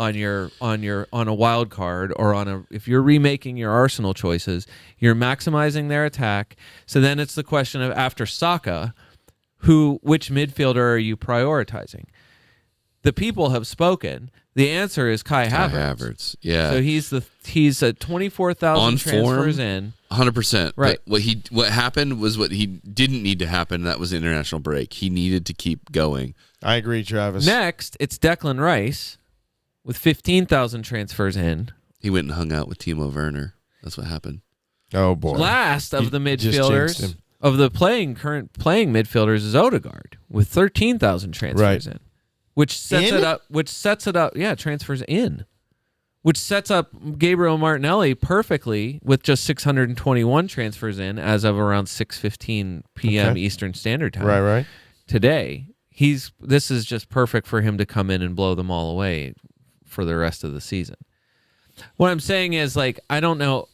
on a wild card or if you're remaking your Arsenal choices, you're maximizing their attack. So then it's the question of after Saka, which midfielder are you prioritizing? The people have spoken. The answer is Kai Havertz. Yeah. So he's at 24,000 transfers in. 100%. Right. But what happened was what he didn't need to happen. That was the international break. He needed to keep going. I agree, Travis. Next, it's Declan Rice with 15,000 transfers in. He went and hung out with Timo Werner. That's what happened. Oh boy. Last of the just jinxed midfielders him. of the current playing midfielders is Odegaard with 13,000 transfers in. Which sets it up. Yeah, transfers in. Which sets up Gabriel Martinelli perfectly with just 621 transfers in as of around 6:15 p.m. Eastern Standard Time. Right. Today, this is just perfect for him to come in and blow them all away for the rest of the season. What I'm saying is, like, I don't know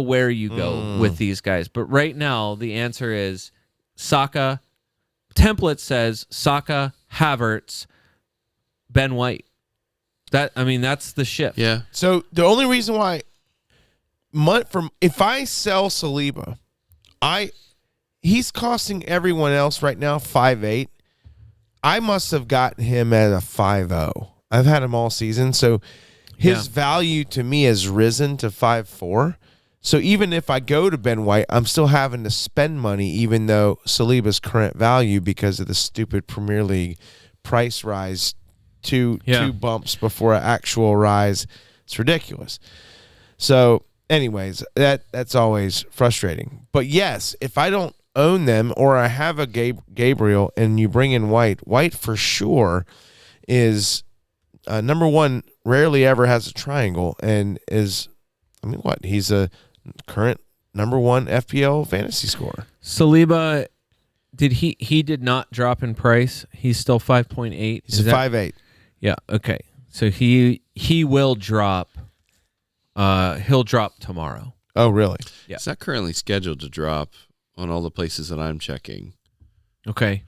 where you go with these guys, but right now the answer is Saka. Template says Saka, Havertz, Ben White. That's the shift. Yeah. So the only reason why, if I sell Saliba, he's costing everyone else right now 5.8. I must have gotten him at a 5.0. I've had him all season, so his value to me has risen to 5.4. So even if I go to Ben White, I'm still having to spend money, even though Saliba's current value, because of the stupid Premier League price rise, two bumps before an actual rise. It's ridiculous. So anyways, that's always frustrating. But yes, if I don't own them or I have a Gabriel and you bring in White for sure is number one, rarely ever has a triangle and is, he's a current number one FPL fantasy scorer. Saliba, he did not drop in price. He's still 5.8. He's 5.8. Yeah, okay. So he will drop. He'll drop tomorrow. Oh, really? Yeah. It's not currently scheduled to drop on all the places that I'm checking. Okay.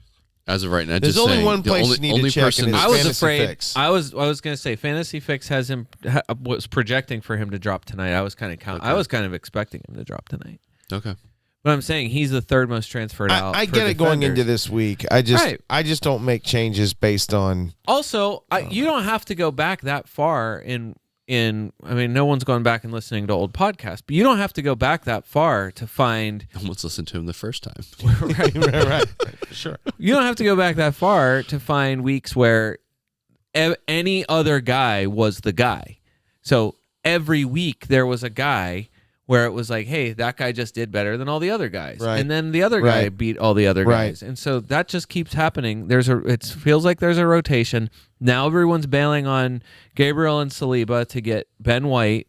As of right now, there's only one place you need to check, and it's I was Fantasy afraid. Fix. I was going to say Fantasy Fix has him was projecting for him to drop tonight. I was kind of expecting him to drop tonight. Okay. But I'm saying he's the third most transferred out. I get it going into this week. I just don't make changes based on. Also, you don't have to go back that far in. No one's going back and listening to old podcasts, but you don't have to go back that far to find. Almost listened to him the first time. right. Sure. You don't have to go back that far to find weeks where any other guy was the guy. So every week there was a guy where it was like, hey, that guy just did better than all the other guys. Right. And then the other guy beat all the other guys. And so that just keeps happening. It feels like there's a rotation. Now everyone's bailing on Gabriel and Saliba to get Ben White.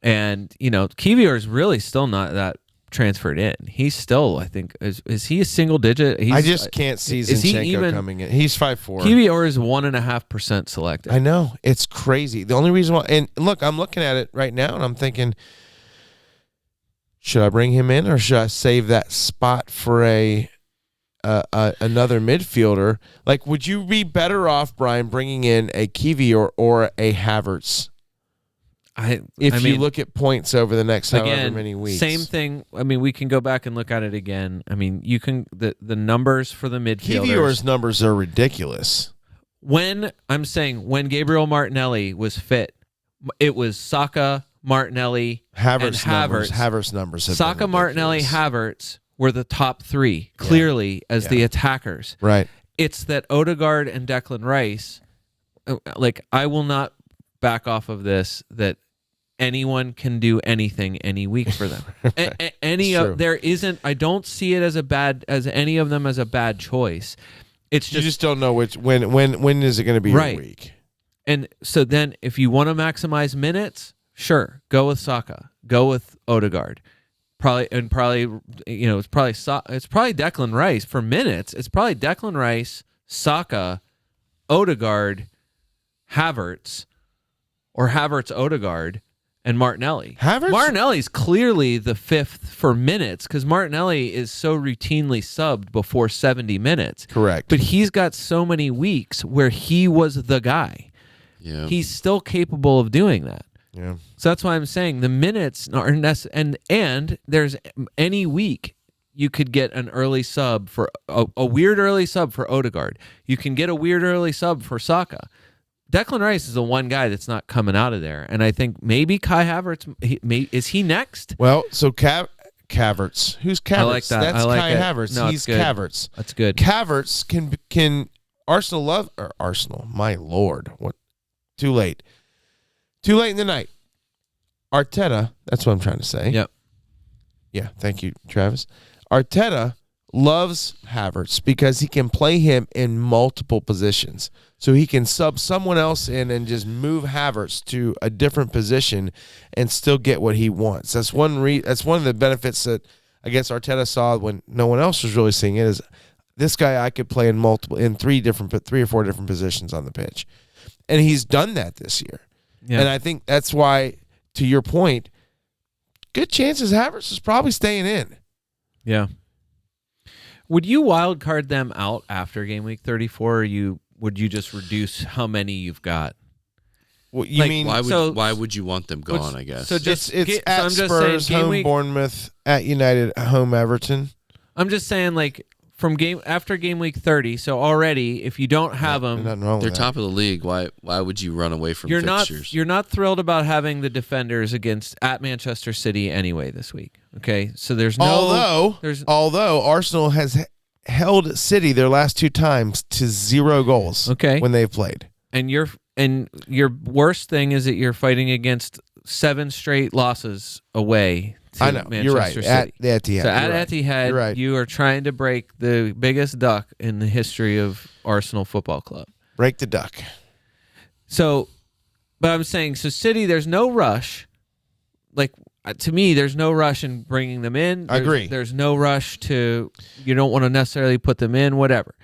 And, Kivior is really still not that transferred in. He's still, I think, is he a single digit? I just can't see Zinchenko coming in. He's 5.4. Kivior is 1.5% selected. I know. It's crazy. The only reason why, and look, I'm looking at it right now and I'm thinking, should I bring him in or should I save that spot for another midfielder? Like, would you be better off, Brian, bringing in a Kivior or a Havertz? If you look at points over the next however many weeks. Same thing. We can go back and look at it again. You can the numbers for the midfielders. Kivior's numbers are ridiculous. When Gabriel Martinelli was fit, it was Saka, Martinelli, Havertz and numbers. Havertz. Havertz numbers. Have Saka, been Martinelli, ridiculous. Havertz were the top three, clearly, as the attackers. Right. It's that Odegaard and Declan Rice, like, I will not back off of this, that anyone can do anything any week for them. There isn't, I don't see it as any of them as a bad choice. It's You just don't know when is it going to be Right. your week. And so then if you want to maximize minutes, sure, go with Saka, go with Odegaard. It's probably Declan Rice for minutes. It's probably Declan Rice, Saka, Odegaard, Havertz, or Havertz, Odegaard, and Martinelli. Martinelli's clearly the fifth for minutes because Martinelli is so routinely subbed before 70 minutes. Correct. But he's got so many weeks where he was the guy. Yeah. He's still capable of doing that. Yeah. So that's why I'm saying the minutes are and there's any week you could get an early sub for a weird early sub for Odegaard. You can get a weird early sub for Saka. Declan Rice is the one guy that's not coming out of there, and I think maybe Kai Havertz is he next? Well, so Havertz. Who's Havertz? I like that. That's I like Kai it. Havertz. No, He's it's good. Havertz. That's good. Havertz can Arsenal love or Arsenal? My lord, what? Too late in the night. Arteta. That's what I'm trying to say. Yep. Yeah. Thank you, Travis. Arteta loves Havertz because he can play him in multiple positions. So he can sub someone else in and just move Havertz to a different position and still get what he wants. That's one of the benefits that I guess Arteta saw when no one else was really seeing it is this guy I could play in three or four different positions on the pitch. And he's done that this year. Yeah. And I think that's why, to your point, good chances Havertz is probably staying in. Yeah. Would you wild card them out after game week 34, or would you just reduce how many you've got? What you mean? Why would you want them gone? I guess. So just it's at I'm just Spurs, saying, home Bournemouth, at United, home Everton. I'm just saying, like, after game week 30. So already, if you don't have them, Nothing wrong They're with top of the league. Why would you run away from fixtures? you're not thrilled about having the defenders at Manchester City anyway this week. Okay, so there's no. Although Arsenal has held City their last two times to 0 goals. Okay. When they've played. And your worst thing is that you're fighting against 7 straight losses away to I know. Manchester You're right. City. At the Etihad. So at You're right. Etihad, You're right. you are trying to break the biggest duck in the history of Arsenal Football Club. Break the duck. So, but I'm saying, so City, there's no rush. Like, to me, there's no rush in bringing them in. I agree. There's no rush you don't want to necessarily put them in, whatever.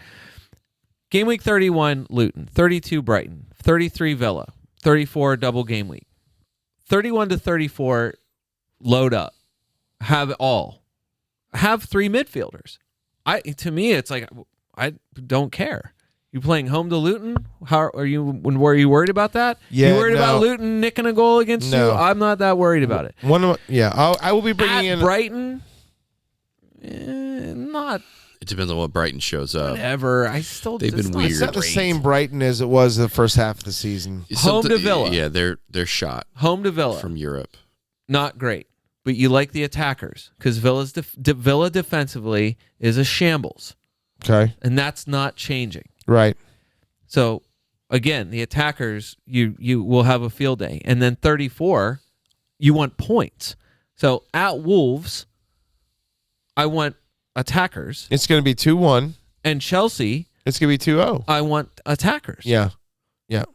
Game week 31, Luton. 32, Brighton. 33, Villa. 34, double game week. 31 to 34, load up. Have it all. Have 3 midfielders. To me, it's like, I don't care. You playing home to Luton? How are you? Were you worried about that? Yeah, you worried about Luton nicking a goal against you? I'm not that worried about it. I will be bringing in Brighton. Not It depends on what Brighton shows up. whatever. They've been weird. It's not the same Brighton as it was the first half of the season. Home to Villa. Yeah, they're shot Home to Villa from Europe. Not great, but you like the attackers because Villa defensively is a shambles, Okay. and that's not changing. Right. So again, the attackers you will have a field day, and then 34, you want points. So at Wolves, I want attackers, It's going to be 2-1. and Chelsea, It's going to be 2-0. I want attackers. Yeah. Yeah.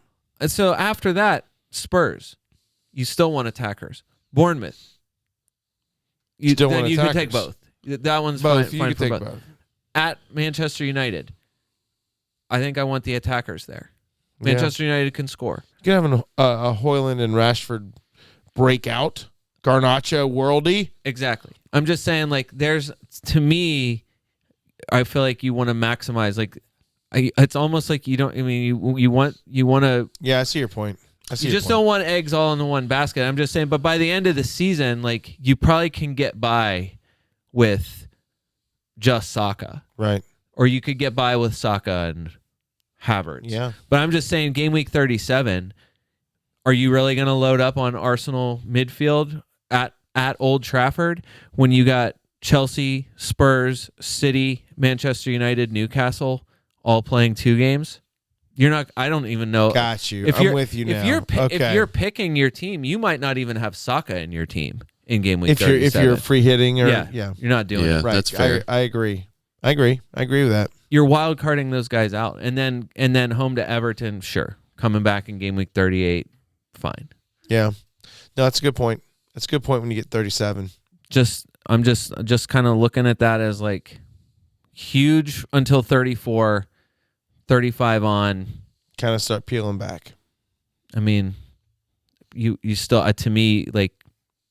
And so after Spurs, you still want attackers. Bournemouth, you Still then want you can take attackers. both. That one's Both. fine You can for take both. both. At Manchester United, I think I want the attackers there. Manchester United can score. You can have a Hoyland and Rashford breakout. Garnacho worldy. Exactly. I'm just saying, like, to me, I feel like you want to maximize. Like, it's almost like you don't. I mean, you want to. Yeah, I see your point. You just don't want eggs all in the one basket. I'm just saying, but by the end of the season, like, you probably can get by with just Saka. Right. Or you could get by with Saka and Havertz. Yeah. But I'm just saying, game week 37, Are you really going to load up on Arsenal midfield at Old Trafford when you got Chelsea, Spurs, City, Manchester United, Newcastle all playing 2 games? You're not. I don't even know. Got you. I'm with you now. If you're picking your team, you might not even have Saka in your team in game week 37. If you're free hitting or you're not doing it. Right. That's fair. I agree. I agree with that. You're wild carding those guys out, and then home to Everton. Sure, coming back in game week 38, fine. Yeah. No, that's a good point. That's a good point when you get 37. I'm just kind of looking at that as like huge until 34, 35 on. Kind of start peeling back. I mean, you still to me like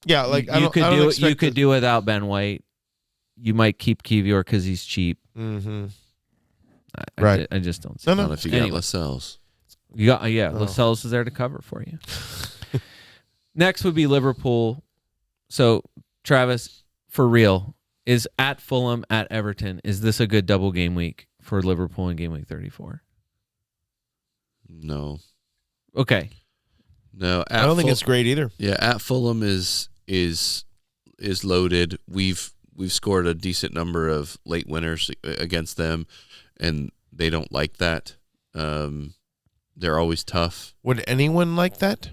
like you could do without Ben White. You might keep Kivior because he's cheap. Mm-hmm. Right. I just don't see. Not if you got Lascelles. You got Lascelles is there to cover for you. Next would be Liverpool. So Travis, for real, is at Fulham at Everton. Is this a good double game week for Liverpool in game week 34? No. Okay. No. I don't think it's great either. Yeah, at Fulham is loaded. We've scored a decent number of late winners against them, and they don't like that. They're always tough. Would anyone like that?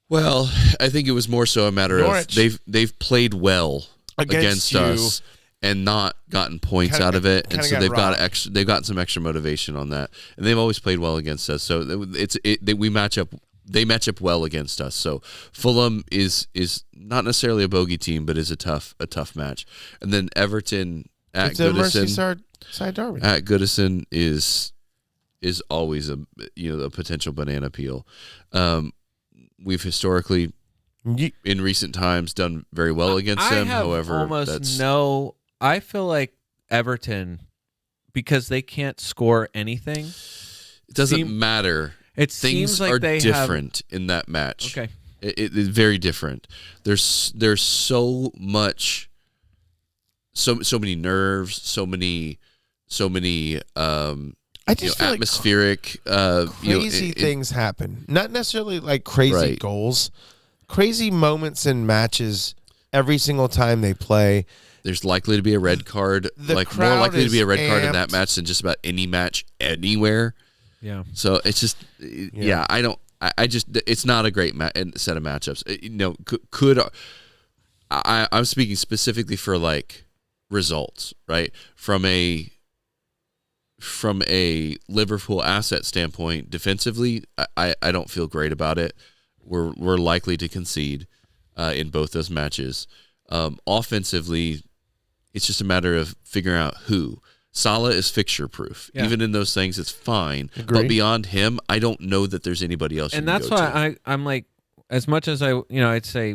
Well, I think it was more so a matter Norwich. of they've played well against you. us and not gotten points out of it, and so they've got some extra motivation on that, and they've always played well against us. So we match up. They match up well against us. So Fulham is not necessarily a bogey team, but is a tough match. And then Everton at Goodison. It's a Merseyside derby. At Goodison is always a potential banana peel. We've historically, in recent times, done very well against them. However, I feel like Everton, because they can't score anything. It doesn't matter. It seems like they are different in that match. Okay, it is very different. There's so much, so many nerves, so many. I just feel atmospheric, crazy things happen. Not necessarily like crazy goals, crazy moments in matches every single time they play. There's likely to be a red card, more likely to be a red card in that match than just about any match anywhere. Yeah. So it's just, it's not a great set of matchups. I'm speaking specifically for like results, right? From a Liverpool asset standpoint, defensively, I don't feel great about it. We're likely to concede in both those matches. Offensively, it's just a matter of figuring out who. Salah is fixture proof. Yeah. Even in those things, it's fine. Agreed. But beyond him, I don't know that there's anybody else. And that's why I'm like, as much as I'd say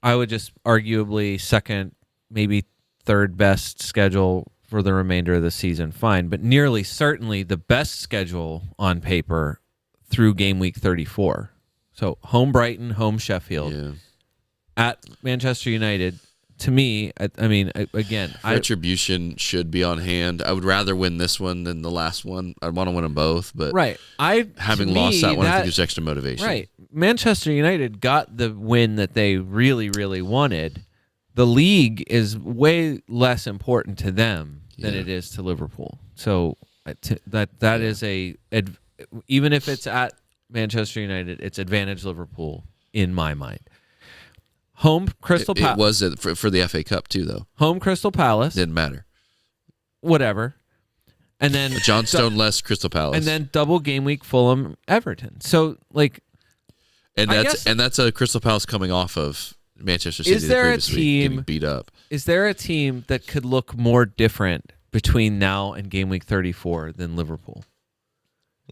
I would just arguably second, maybe third best schedule for the remainder of the season, fine. But nearly certainly the best schedule on paper through game week 34. So home Brighton, home Sheffield, at Manchester United. To me, I mean, again, retribution should be on hand. I would rather win this one than the last one. I want to win them both, but having lost that one, I think there's extra motivation. Right, Manchester United got the win that they really, really wanted. The league is way less important to them than it is to Liverpool. So that is even if it's at Manchester United, it's advantage Liverpool in my mind. Home Crystal Palace. It was for the FA Cup too, though. Home Crystal Palace. Didn't matter. Whatever. And then John Stone less Crystal Palace. And then double game week Fulham Everton. So like, and that's a Crystal Palace coming off of Manchester City. Is there the week, getting beat up? Is there a team that could look more different between now and game week 34 than Liverpool?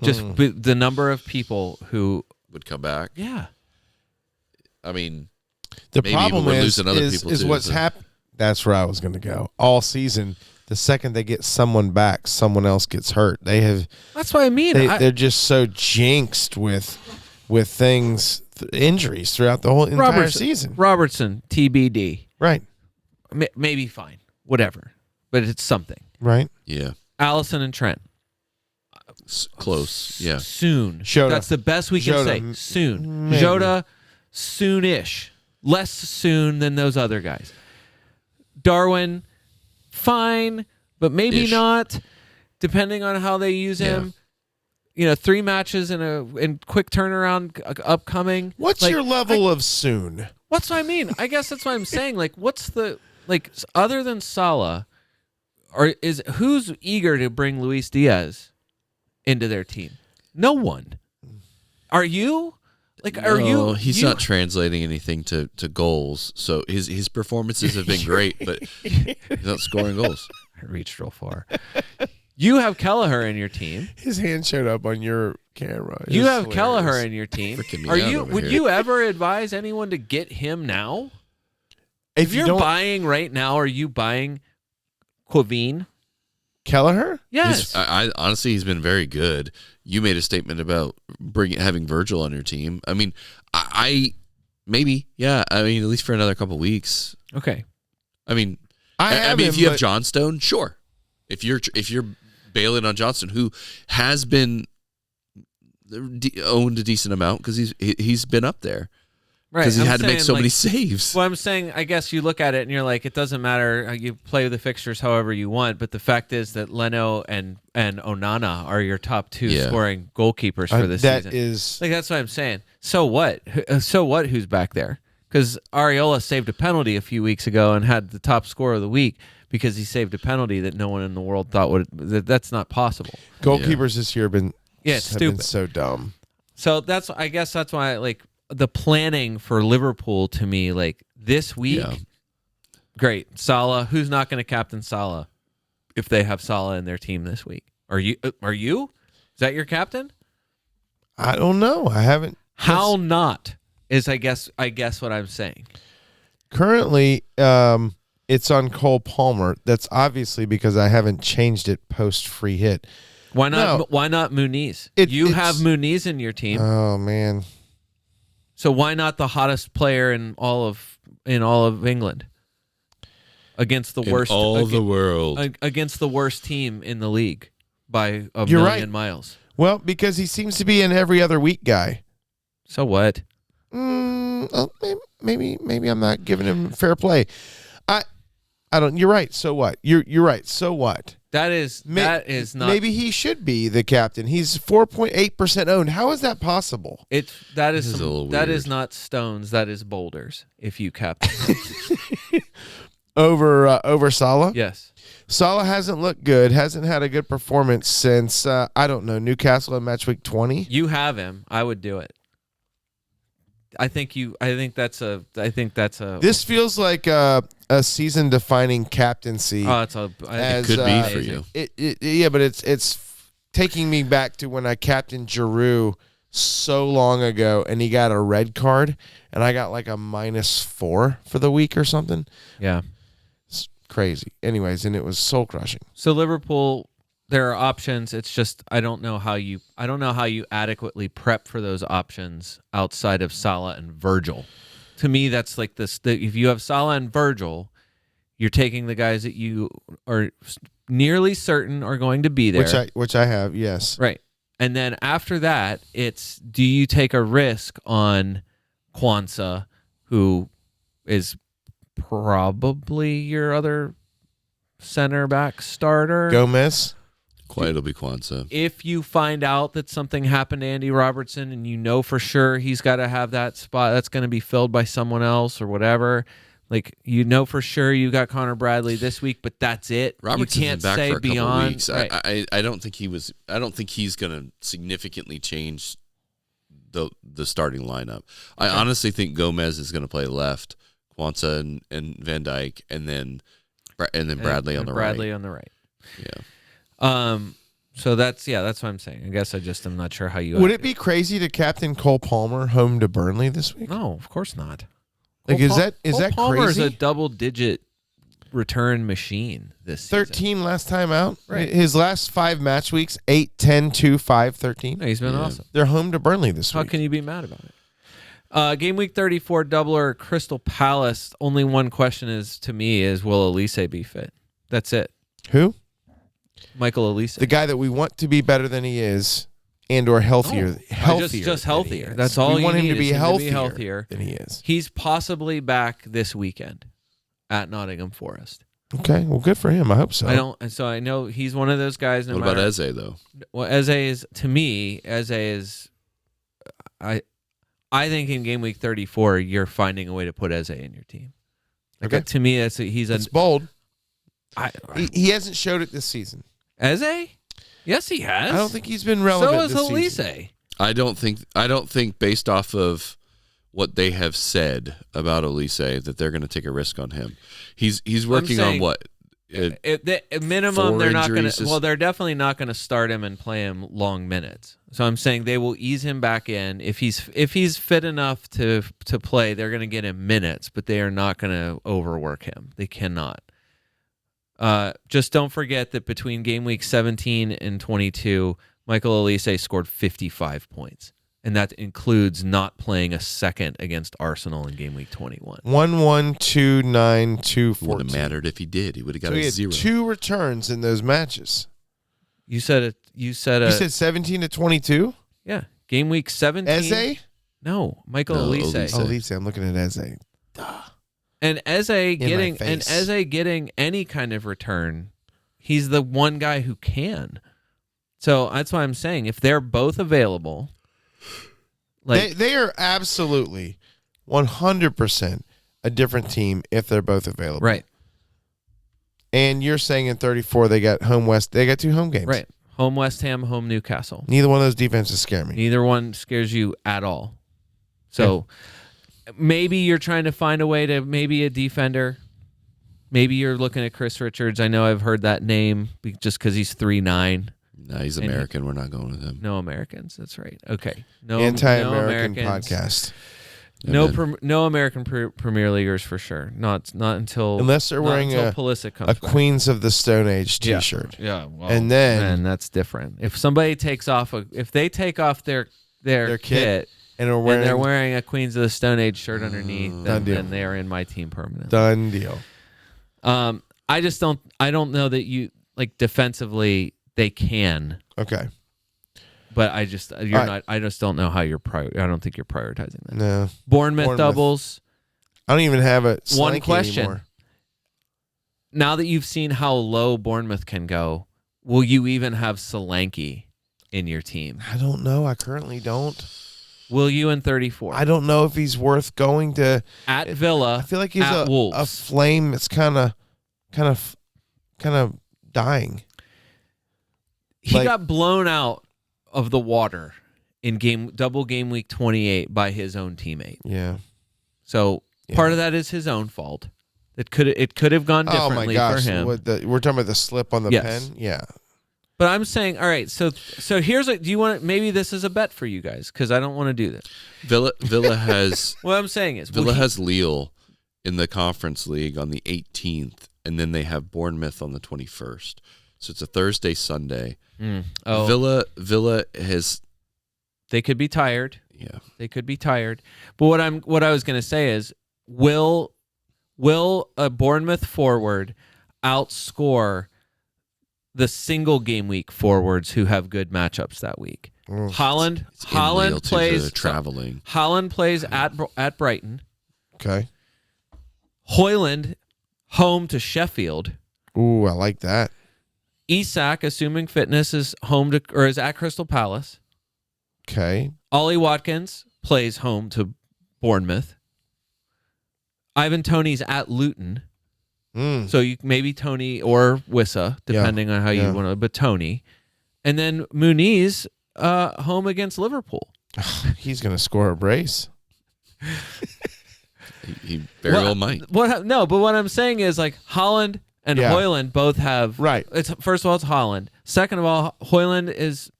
Just the number of people who would come back. Yeah. I mean. The problem is what's happened. That's where I was going to go. All season, the second they get someone back, someone else gets hurt. That's what I mean. They're just so jinxed with injuries throughout the whole entire season. Robertson, TBD. Right. Maybe fine. Whatever. But it's something. Right. Yeah. Allison and Trent. Close, yeah. Soon. Jota. That's the best we can Jota, say. Soon. maybe. Jota, soonish. Less soon than those other guys. Darwin, fine, but maybe Ish. not, depending on how they use him. 3 matches in quick turnaround upcoming. What's your level of soon? What's what I mean? I guess that's what I'm saying. Like, what's the other than Salah, who's eager to bring Luis Diaz into their team? No one. Are you? Are you? He's not translating anything to goals. So his performances have been great, but he's not scoring goals. I reached real far. You have Kelleher in your team. His hand showed up on your camera. You have Kelleher in your team. Freaking me Are out you? over Would here. you ever advise anyone to get him now? If you you're don't, buying right now, are you buying Quavine? Kelleher? Yes. I honestly, he's been very good. You made a statement about having Virgil on your team. I mean, I maybe, yeah. I mean, at least for another couple weeks. Okay. I mean, I mean, if you have but- Johnstone, sure. If you're bailing on Johnston, who has been owned a decent amount because he's been up there. Right. Because he I'm had to make saying, so many saves. Well, I'm saying, I guess you look at it and you're like, it doesn't matter. You play the fixtures however you want, but the fact is that Leno and Onana are your top 2 scoring goalkeepers for this that season. is That's what I'm saying. So what? So what? Who's back there? Because Areola saved a penalty a few weeks ago and had the top score of the week because he saved a penalty that no one in the world thought that's not possible. goalkeepers this year have been It's have been stupid. so dumb. So I guess that's why the planning for Liverpool to me, this week, great. Salah, who's not going to captain Salah if they have Salah in their team this week? Are you? Is that your captain? I don't know. I haven't. How not is I guess what I'm saying. Currently, it's on Cole Palmer. That's obviously because I haven't changed it post free hit. Why not? No. Why not Muniz? It's- You have Muniz in your team, Oh man, so why not the hottest player in all of England against the worst the world. against the worst team in the league by a You're million right. miles? well, because he seems to be an every other week guy. So what? Maybe I'm not giving him fair play. I don't. You're right. So what? You're right. So what? That is not. Maybe he should be the captain. He's 4.8% owned. How is that possible? That is This is a little that weird. is not stones. That is boulders. If you captain, Over Salah? yes. Salah hasn't looked good. Hasn't had a good performance since I don't know, Newcastle in match week 20. You have him. I would do it. I think that's a. This feels like a season defining captaincy. Oh, it as, could be for you. Yeah, but it's taking me back to when I captained Giroud so long ago, and he got a red card, and I got like a -4 for the week or something. Yeah. It's crazy. Anyways, and it was soul crushing. So Liverpool, there are options. It's just I don't know how you adequately prep for those options outside of Salah and Virgil. To me, that's like this. If you have Salah and Virgil, you're taking the guys that you are nearly certain are going to be there. Which I have, yes. Right. And then after that, it's do you take a risk on Kwanzaa, who is probably your other center back starter? Gomez. It'll be Kwanzaa. If you find out that something happened to Andy Robertson and you know for sure he's got to have that spot that's going to be filled by someone else or whatever, for sure you got Connor Bradley this week, but that's it. Robertson's you can't been back say for a couple beyond. weeks. Right. I don't think he's going to significantly change the starting lineup. I honestly think Gomez is going to play left, Kwanzaa and Van Dijk, and then Bradley on the right. Bradley on the right. Yeah. So that's what I'm saying. I guess I'm not sure how you Would it be crazy to captain Cole Palmer home to Burnley this week? No, of course not. Is that Cole Palmer crazy? is a double-digit return machine this season. 13 last time out. Right. His last 5 match weeks, 8, 10, 2, 5, 13. No, he's been awesome. They're home to Burnley this How week. can you be mad about it? Game week 34 doubler Crystal Palace. Only one question is to me is will Elise be fit? That's it. Who? Michael Elise. The guy that we want to be better than he is, and or healthier. Healthier. Just than healthier. he is. That's all we want you him need to be is him healthier than he is. He's possibly back this weekend at Nottingham Forest. Okay, well, good for him. I hope so. I know he's one of those guys. What about Eze though? Well, Eze is, to me, I think in game week 34, you're finding a way to put Eze in your team. Like, Okay. to me, it's bold. He He hasn't showed it this season. Eze? Yes, he has. I don't think he's been relevant. So this is season. Elise. I don't think based off of what they have said about Elise that they're going to take a risk on him. He's working on what? At minimum, they're not going injuries to. Well, they're definitely not going to start him and play him long minutes. So I'm saying they will ease him back in if he's fit enough to play. They're going to get him minutes, but they are not going to overwork him. They cannot. Just don't forget that between game week 17 and 22, Michael Elise scored 55 points. And that includes not playing a second against Arsenal in game week 21. 1-1-2-9-2-14. Wouldn't have mattered if he did. He would have got So he a had 0. 2 returns in those matches. You said You said 17 to 22? yeah. Game week 17. Eze? No, Michael No, Elise. Elise. Oh, Elise. I'm looking at Eze. And Eze my face. getting any kind of return, he's the one guy who can. So that's why I'm saying if they're both available, They are absolutely 100% a different team if they're both available. right, And you're saying in 34 they got home West. They got 2 home games. right, home West Ham, home Newcastle. Neither one of those defenses scare me. Neither one scares you at all. So maybe you're trying to find a way to maybe a defender. Maybe you're looking at Chris Richards. I know I've heard that name just because he's 3'9". No, he's American. We're not going with him. No Americans. That's right. Okay. No Anti-American no Americans. podcast. No American Premier Leaguers for sure. Not until Unless they're wearing Pulisic comes a back. Queens of the Stone Age Yeah. T-shirt. Yeah. Well, And then that's different. If somebody takes off if they take off their kit and they're wearing a Queens of the Stone Age shirt underneath, Done deal. then they're in my team permanently. done deal. I don't know that you like defensively they can, Okay. but I just don't know how I don't think you're prioritizing that. No. Bournemouth doubles. I don't even have a One Slanky question. anymore. Now that you've seen how low Bournemouth can go, will you even have Solanke in your team? I don't know. I currently don't. Will you in 34? I don't know if he's worth going to. At Villa. I feel like he's at a Wolves. flame that's kind of dying. He got blown out of the water in double game week 28 by his own teammate. Yeah. So part of that is his own fault. It could have gone differently oh my gosh! for him. We're talking about the slip on the Yes. pen. Yeah. But I'm saying, all right. So here's do you want maybe this is a bet for you guys because I don't want to do this. Villa has What I'm saying is Villa has Lille in the Conference League on the 18th, and then they have Bournemouth on the 21st. So it's a Thursday, Sunday. Oh, Villa has. they could be tired. Yeah. They could be tired. But what I was going to say is, will a Bournemouth forward outscore the single game week forwards who have good matchups that week? Holland plays traveling. Holland plays at Brighton. Okay. Hoyland home to Sheffield. Ooh, I like that. Isak, assuming fitness, is is at Crystal Palace. Okay. Ollie Watkins plays home to Bournemouth. Ivan Toney's at Luton. So maybe Toney or Wissa, depending on how you want to, but Toney. And then Muniz home against Liverpool. He's going to score a brace. He very well might. But what I'm saying is like Holland and Hoyland both have First of all, it's Holland. Second of all, Hoyland is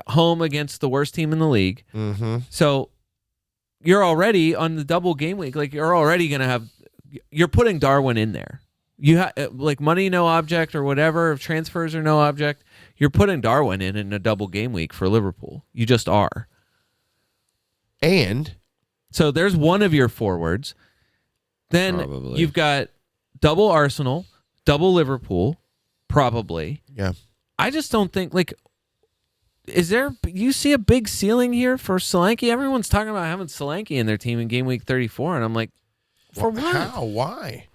home against the worst team in the league. Mm-hmm. So you're already on the double game week. Like you're already going to have. You're putting Darwin in there. You like money no object or whatever. If transfers are no object, you're putting Darwin in a double game week for Liverpool. You just are. And so there's one of your forwards. Then Probably. you've got double Arsenal, double Liverpool, probably. Yeah. I just don't think, like, you see a big ceiling here for Solanke? Everyone's talking about having Solanke in their team in game week 34, and I'm like, for what? How? Why?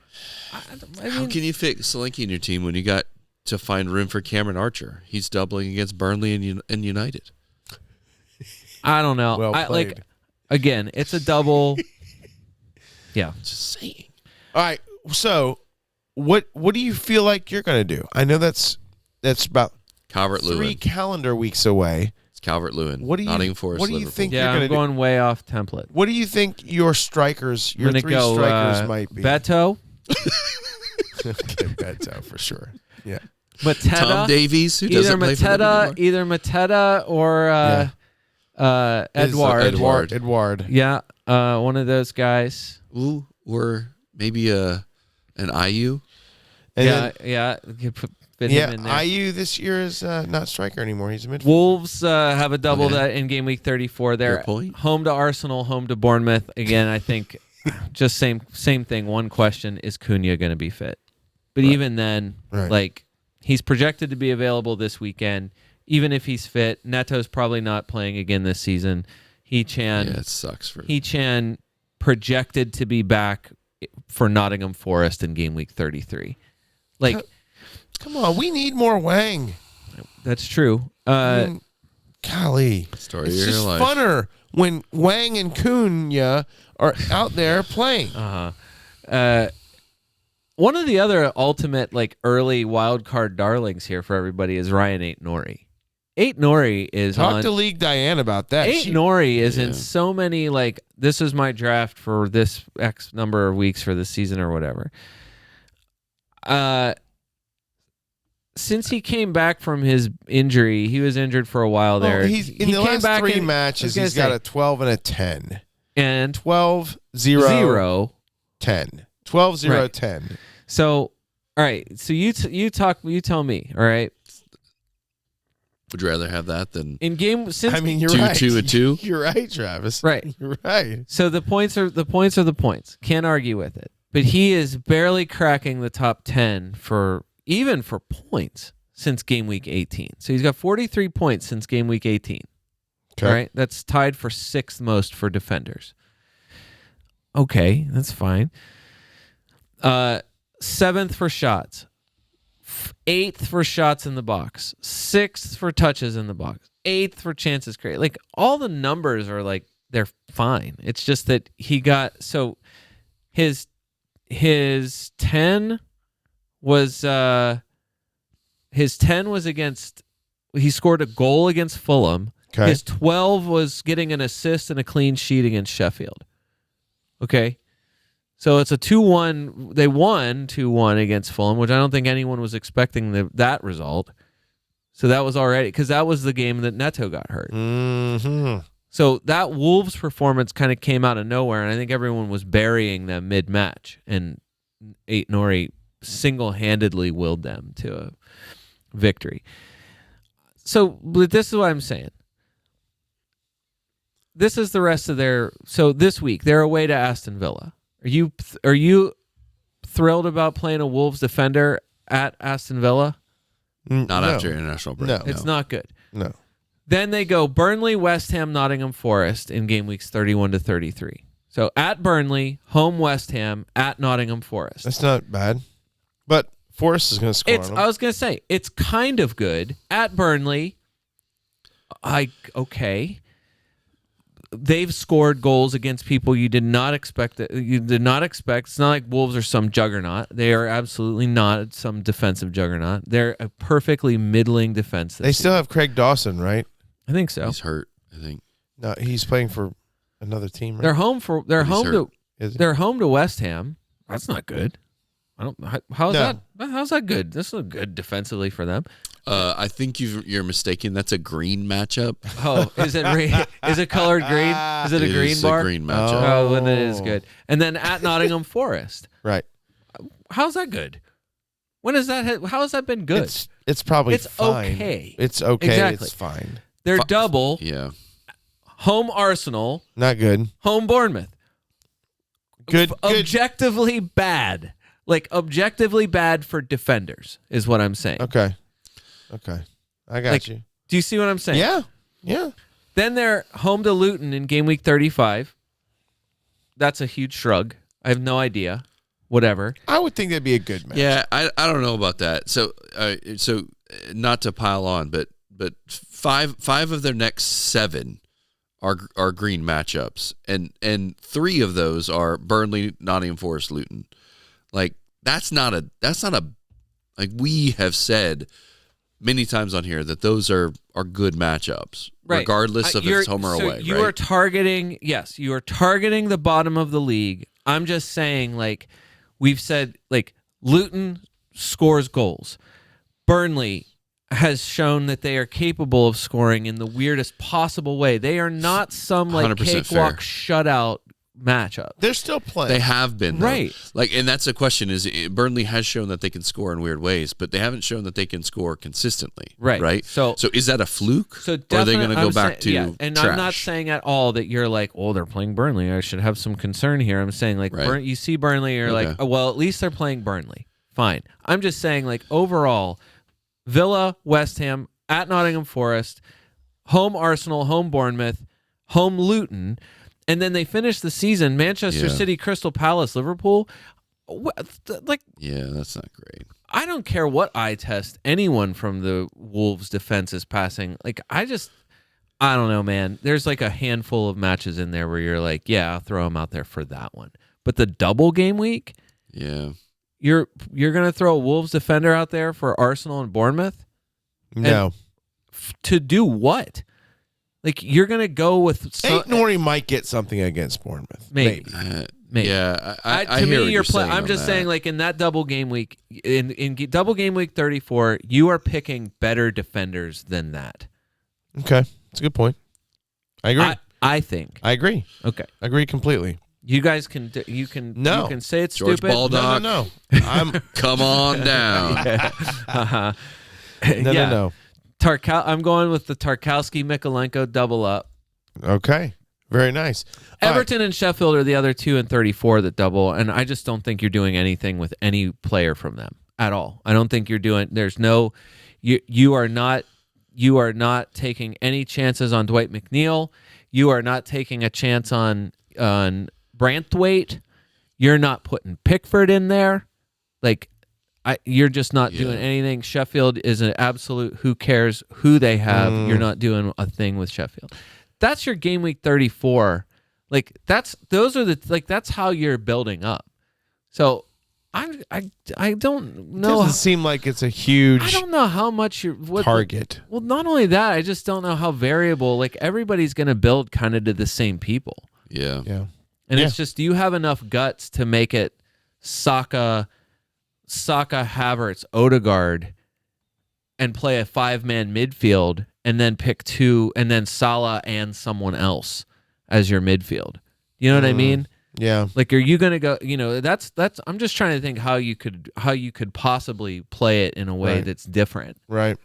How can you fit Solanke in your team when you got to find room for Cameron Archer? He's doubling against Burnley and United. I don't know. Well played. Again, it's a double. Yeah. Just saying. All right. So, what do you feel like you're going to do? I know that's about Calvert-Lewin. 3 calendar weeks away. It's Calvert-Lewin. What do you Nottingham Forest, What do you Liverpool. think Yeah, you're going I'm to going way off template. What do you think your strikers, your 3 strikers might be? Beto. Okay, Beto for sure. Yeah. Mateta. Tom Davies, who either doesn't play for them anymore. Either Mateta or Edouard. Edouard. Yeah, one of those guys. Ooh, or maybe an IU. And Yeah. You could fit him in there. IU this year is not striker anymore. He's a midfielder. Wolves have a double that in game week 34. They're Good point. home to Arsenal, home to Bournemouth. Again, I think just same thing. One question: is Cunha going to be fit? But even then, like, he's projected to be available this weekend. Even if he's fit, Neto's probably not playing again this season. It sucks for He-Chan projected to be back for Nottingham Forest in game week 33. Like, come on, we need more Wang. that's true. Golly, Story it's of your just life. funner when Wang and Cunha are out there playing. One of the other ultimate, like, early wild card darlings here for everybody is Ryan Ait-Nouri. Ait-Nouri is Talk to League Diane about that. Ait-Nouri is in so many, like, this is my draft for this X number of weeks for the season or whatever. Since he came back from his injury, he was injured for a while there. He's in the last 3 matches. He's got a 12 and a 10. And 12-0, 10. 12-0, 10. So, all right. So you tell me. All right. Would you rather have that than In game since I mean, you're 2, right. 2, and 2? You're right, Travis. Right. You're right. So the points are the points. Can't argue with it. But he is barely cracking the top 10 for points since game week 18. So he's got 43 points since game week 18. Okay. All right. That's tied for 6th most for defenders. Okay, that's fine. 7th for shots. 8th for shots in the box. 6th for touches in the box. 8th for chances created. Like, all the numbers are, like, they're fine. It's just that he got, so his 10 was against, he scored a goal against Fulham. Okay. His 12 was getting an assist and a clean sheet against Sheffield. Okay. So it's a 2-1. They won 2-1 against Fulham, which I don't think anyone was expecting that result. So that was already, because that was the game that Neto got hurt. Mm-hmm. So that Wolves performance kind of came out of nowhere, and I think everyone was burying them mid-match, and Ait-Nouri single-handedly willed them to a victory. So but this is what I'm saying. This is the rest of their. So this week they're away to Aston Villa. Are you thrilled about playing a Wolves defender at Aston Villa? Not after international break. No. It's not good. No. Then they go Burnley, West Ham, Nottingham Forest in game weeks 31 to 33. So at Burnley, home West Ham, at Nottingham Forest. That's not bad. But Forest is going to score on them. I was going to say, it's kind of good. At Burnley, okay. They've scored goals against people you did not expect. It's not like Wolves are some juggernaut. They are absolutely not some defensive juggernaut. They're a perfectly middling defense. They still have Craig Dawson, right? I think so. He's hurt, I think. No, he's playing for another team, right? They're home to West Ham. That's not good. How's that good? This is good defensively for them. I think you're mistaken. That's a green matchup. Oh, is it colored green? Is it a green bar? A green matchup. Oh, then it is good. And then at Nottingham Forest. Right. How's that good? When is that? How has that been good? It's probably It's fine. okay. It's okay. Exactly. It's fine. They're double. Yeah. Home Arsenal. Not good. Home Bournemouth. Good. Objectively bad. like objectively bad for defenders is what I'm saying. Okay. I got Like, you. Do you see what I'm saying? Yeah. Then they're home to Luton in game week 35. That's a huge shrug. I have no idea. Whatever. I would think that'd be a good match. Yeah, I don't know about that. So not to pile on, but five of their next 7 are green matchups, and 3 of those are Burnley, Nottingham Forest, Luton. Like that's not a like we have said many times on here that those are good matchups, right. Regardless of if it's home or away. You are targeting, yes, you are targeting the bottom of the league. I'm just saying, like we've said, like Luton scores goals. Burnley has shown that they are capable of scoring in the weirdest possible way. They are not some like cakewalk shutout matchup. They're still playing. They have been, though. Right. Like, and that's the question: is Burnley has shown that they can score in weird ways, but they haven't shown that they can score consistently. Right. Right. So is that a fluke? So or are they going to go back to and trash? I'm not saying at all that you're like, oh, they're playing Burnley, I should have some concern here. I'm saying like, Right. you see Burnley, you're like, oh, well, at least they're playing Burnley. Fine. I'm just saying, like, overall, Villa, West Ham, at Nottingham Forest, home Arsenal, home Bournemouth, home Luton, and then they finish the season Manchester City, Crystal Palace, Liverpool. Like, yeah, that's not great. I don't care what eye test anyone from the Wolves defense is passing. Like, I don't know, man. There's like a handful of matches in there where you're like, yeah, I'll throw them out there for that one. But the double game week, yeah, you're gonna throw a Wolves defender out there for Arsenal and Bournemouth? No. To do what? Like, you're going to go with... Nori might get something against Bournemouth. Maybe. Yeah, I to hear me, what you're saying. I'm just saying, like, in that double game week, in double game week 34, you are picking better defenders than that. Okay. That's a good point. I agree. I think. I agree. Okay. I agree completely. You guys can you can say it's George stupid. Baldock. No. I'm Come on down. No. I'm going with the Tarkowski-Mikolenko double up. Okay. Very nice. Everton and Sheffield are the other 2 and 34 that double, and I just don't think you're doing anything with any player from them at all. I don't think you're doing. There's no. You are not taking any chances on Dwight McNeil. You are not taking a chance on Branthwaite. You're not putting Pickford in there. Like, you're just not doing anything. Sheffield is an absolute who cares who they have. You're not doing a thing with Sheffield. That's your game week 34. Like, that's how you're building up. So I don't know. Doesn't seem like it's a huge I don't know how much target. Well, not only that, I just don't know how variable. Like, everybody's going to build kind of to the same people. Yeah. And it's just, do you have enough guts to make it Saka, Havertz, Odegaard, and play a 5-man midfield, and then pick 2, and then Salah and someone else as your midfield? You know what I mean? Yeah. Like, are you gonna go? You know, that's. I'm just trying to think how you could possibly play it in a way that's different. Right.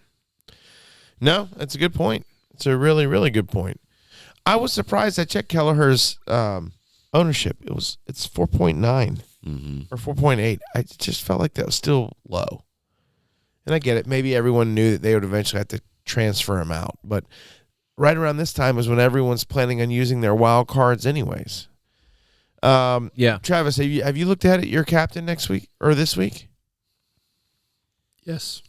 No, that's a good point. It's a really, really good point. I was surprised. I checked Kelleher's ownership. It's 4.9. Or 4.8. I just felt like that was still low. And I get it. Maybe everyone knew that they would eventually have to transfer him out. But right around this time is when everyone's planning on using their wild cards anyways. Travis, have you looked at it, your captain next week or this week? Yes,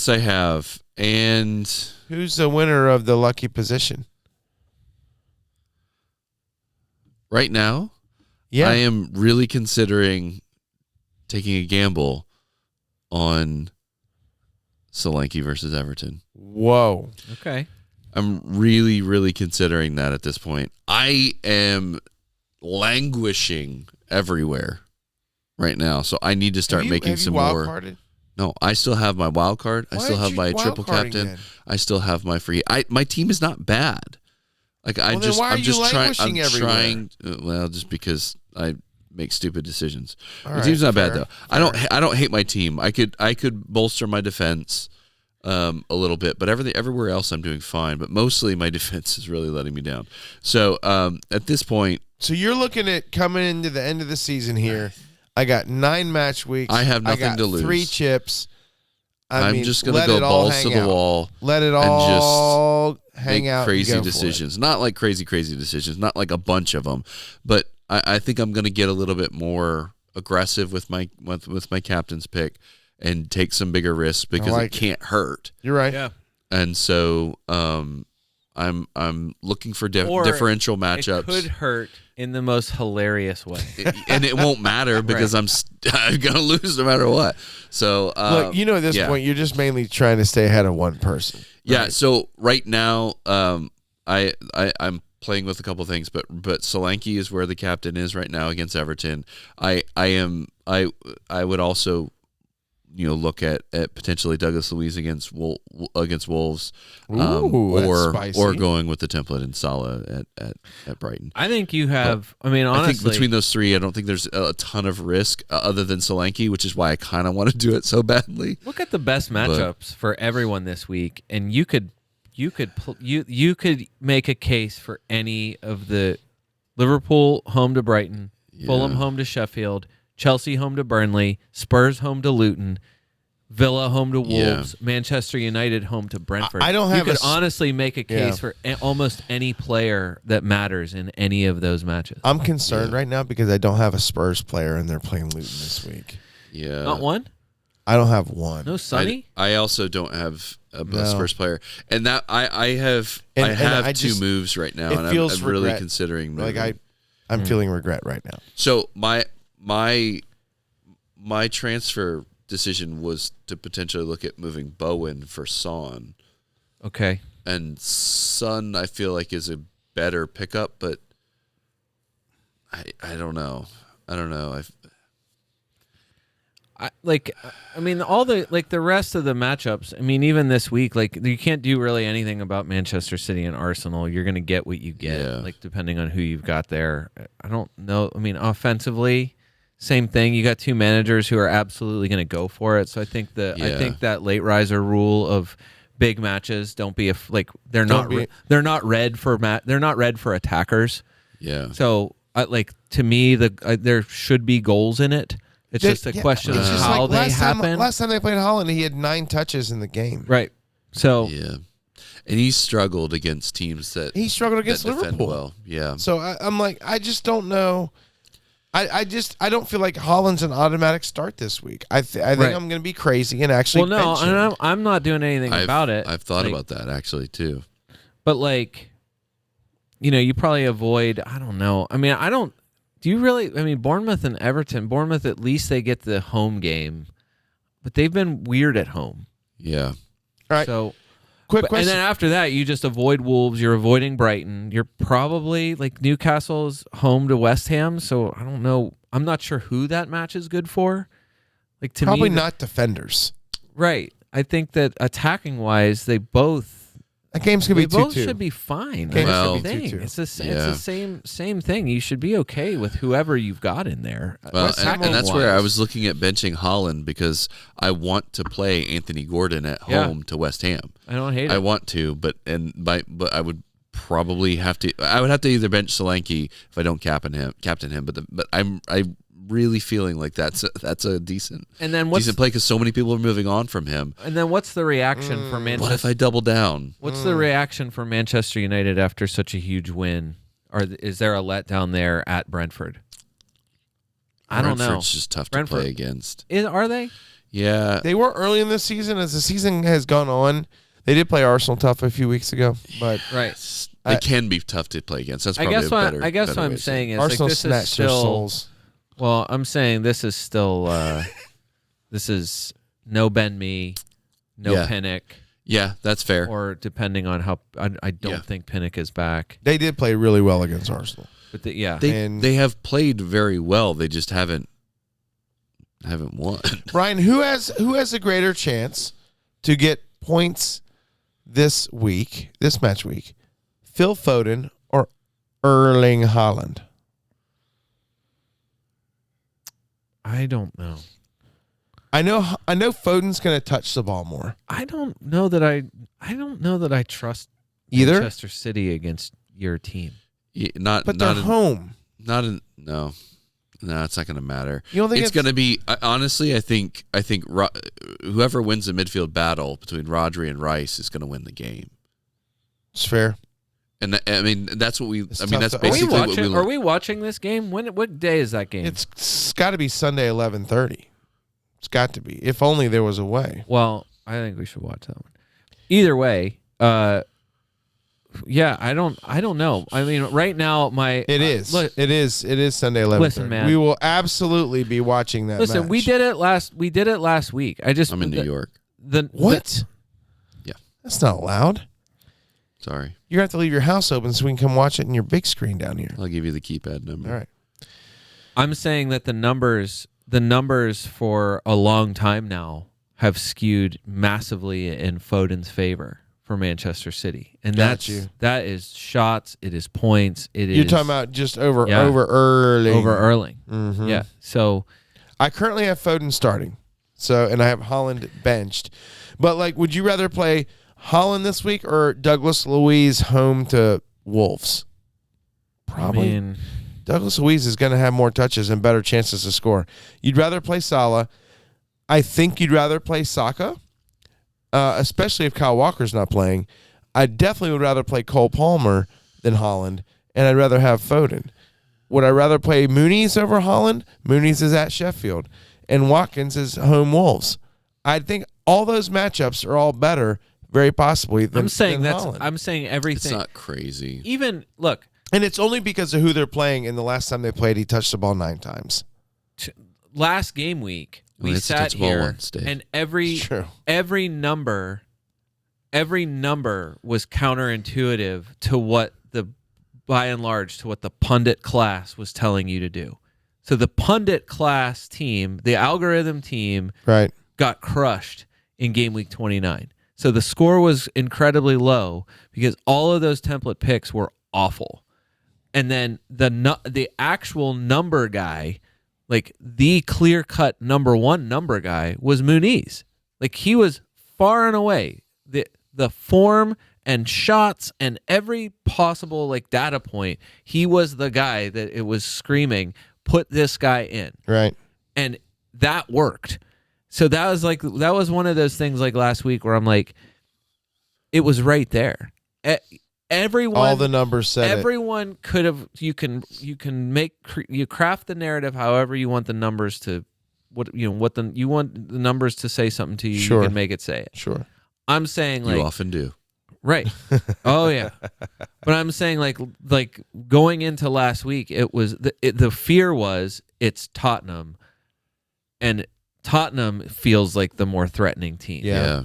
I have. And who's the winner of the lucky position? Right now? Yeah. I am really considering taking a gamble on Solanke versus Everton. Whoa. Okay. I'm really, really considering that at this point. I am languishing everywhere right now, so I need to start making some more. Wild-carded? No, I still have my wild card. I still have my triple captain. Then? I still have my free. My team is not bad. Like, I'm just trying. Well, just because I make stupid decisions. My team's not bad though. I don't hate my team. I could bolster my defense a little bit, but everywhere else I'm doing fine. But mostly my defense is really letting me down. So at this point, so you're looking at coming into the end of the season here. I got 9 match weeks. I have nothing I got to lose. 3 chips. I'm just going to go balls to the wall. Let it all hang out. Make crazy decisions. Not like crazy decisions. Not like a bunch of them. But I think I'm going to get a little bit more aggressive with my captain's pick and take some bigger risks because it can't hurt. You're right. Yeah. And so I'm looking for differential matchups. It could hurt in the most hilarious way, and it won't matter because I'm gonna lose no matter what. So look, at this point, you're just mainly trying to stay ahead of one person. Right? Yeah. So right now, I'm playing with a couple things, but Solanke is where the captain is right now against Everton. I would also look at potentially Douglas Luiz against Wolves, or going with the template in Salah at Brighton. I think you have. Honestly, I think between those 3, I don't think there's a ton of risk other than Solanke, which is why I kind of want to do it so badly. Look at the best matchups for everyone this week, and you could make a case for any of the Liverpool home to Brighton, Fulham home to Sheffield, Chelsea home to Burnley, Spurs home to Luton, Villa home to Wolves, Manchester United home to Brentford. You could honestly make a case for almost any player that matters in any of those matches. I'm concerned right now because I don't have a Spurs player and they're playing Luton this week. Yeah. Not one? I don't have one. No Sonny? I also don't have a Spurs player. And that I have 2 moves right now, and I'm really considering moving. Like I'm feeling regret right now. So my transfer decision was to potentially look at moving Bowen for Son. Okay. And Son, I feel like, is a better pickup, but I don't know. All the rest of the matchups. Even this week, you can't do really anything about Manchester City and Arsenal. You're going to get what you get, depending on who you've got there. I don't know. offensively, same thing. You got 2 managers who are absolutely going to go for it. So I think that late riser rule of big matches they're not read for attackers. Yeah. So to me, there should be goals in it. It's just a question of how they happen. Last time they played Holland, he had 9 touches in the game. Right. So yeah, and he struggled against teams that against Liverpool. Well, yeah. So I'm like, I just don't know. I don't feel like Holland's an automatic start this week. I think I'm going to be crazy and actually. Well, no, and I'm not doing anything about it. I've thought about that actually too. But you probably avoid. I don't know. I don't. Do you really? Bournemouth and Everton. Bournemouth, at least they get the home game, but they've been weird at home. Yeah. All right. So. Quick question. And then after that, you just avoid Wolves. You're avoiding Brighton. You're probably Newcastle's home to West Ham. So I don't know. I'm not sure who that match is good for. Probably not defenders. Right. I think that attacking wise, that game's gonna be 2-2. Both should be fine. Well, it's the same thing. You should be okay with whoever you've got in there. Well, and that's where I was looking at benching Holland because I want to play Anthony Gordon at home to West Ham. I don't hate it. I want to, but I would probably have to. I would have to either bench Solanke if I don't captain him. But I'm really feeling like that's a decent play because so many people are moving on from him. And then what's the reaction for Manchester? What if I double down? What's the reaction for Manchester United after such a huge win? Or is there a letdown there at Brentford? I don't know. Brentford's just tough to play against. Are they? Yeah. They were early in the season. As the season has gone on, they did play Arsenal tough a few weeks ago. But they can be tough to play against. That's probably I guess what I'm saying is Arsenal this snatched is still, their souls. Well, I'm saying this is still this is no Ben Mee, no Pinnock. Yeah, that's fair. Or depending on how I don't think Pinnock is back. They did play really well against Arsenal. But they have played very well. They just haven't won. Brian, who has a greater chance to get points this match week? Phil Foden or Erling Haaland? I don't know. I know Foden's going to touch the ball more. I don't know that I trust either Manchester City against your team. But they're home. No. No, it's not going to matter. You don't think it's going to be? Honestly, I think whoever wins the midfield battle between Rodri and Rice is going to win the game. It's fair. And I mean, that's what we. It's I mean, that's tough to- basically what we. Are we watching this game? What day is that game? It's got to be Sunday 11:30. It's got to be. If only there was a way. Well, I think we should watch that one. Either way, yeah, I don't know. I mean, right now It is Sunday 11:30. Listen, man. We will absolutely be watching that. Listen, match. we did it last week. I'm in New York. What? Yeah. That's not allowed. Sorry. You have to leave your house open so we can come watch it in your big screen down here. I'll give you the keypad number. All right. I'm saying that the numbers for a long time now have skewed massively in Foden's favor for Manchester City, and that is shots. It is points. You're talking about just over Erling. Over Erling. Mm-hmm. Yeah. So I currently have Foden starting. So and I have Holland benched. But like, would you rather play Holland this week or Douglas Luiz home to Wolves? Probably. I mean, Douglas Luiz is going to have more touches and better chances to score. You'd rather play Salah. I think you'd rather play Saka, especially if Kyle Walker's not playing. I definitely would rather play Cole Palmer than Holland, and I'd rather have Foden. Would I rather play Muniz over Holland? Muniz is at Sheffield, and Watkins is home Wolves. I think all those matchups are all better, very possibly, than Holland. I'm saying everything. It's not crazy. Even look. And it's only because of who they're playing. And the last time they played, he touched the ball 9 times. Last game week, we sat here, and every number was counterintuitive to what by and large, to what the pundit class was telling you to do. So the pundit class team, the algorithm team, right, got crushed in game week 29. So the score was incredibly low because all of those template picks were awful. And then the actual number guy, like the clear-cut number one number guy, was Muniz. Like he was far and away the form and shots and every possible like data point. He was the guy that it was screaming, put this guy in. Right. And that worked. So that was one of those things like last week where I'm like, it was right there. Everyone, all the numbers said everyone could have. You craft the narrative however you want the numbers to, you want the numbers to say something to you. Sure. You can make it say it. Sure. I'm saying like you often do. Right. Oh yeah. But I'm saying like going into last week, it was the fear was it's Tottenham, and Tottenham feels like the more threatening team. Yeah.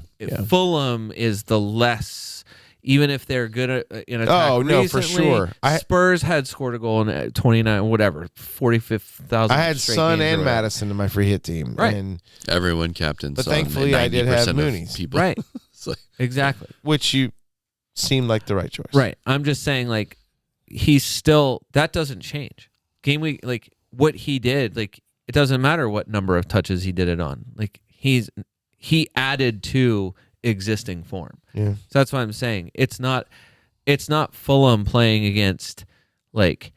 Fulham is the less. Even if they're good in attack. Oh, no, recently, for sure. Spurs had scored a goal in 29, whatever, 45,000. I had Son and Madison in my free hit team. Right. And, everyone captained but Son. thankfully, I did have Muniz. People. Right. Like, exactly. Which you seemed like the right choice. Right. I'm just saying, like, he's still, that doesn't change. Game week, like, what he did, like, it doesn't matter what number of touches he did it on. Like, he added to existing form. Yeah. So that's what I'm saying. It's not Fulham playing against, like,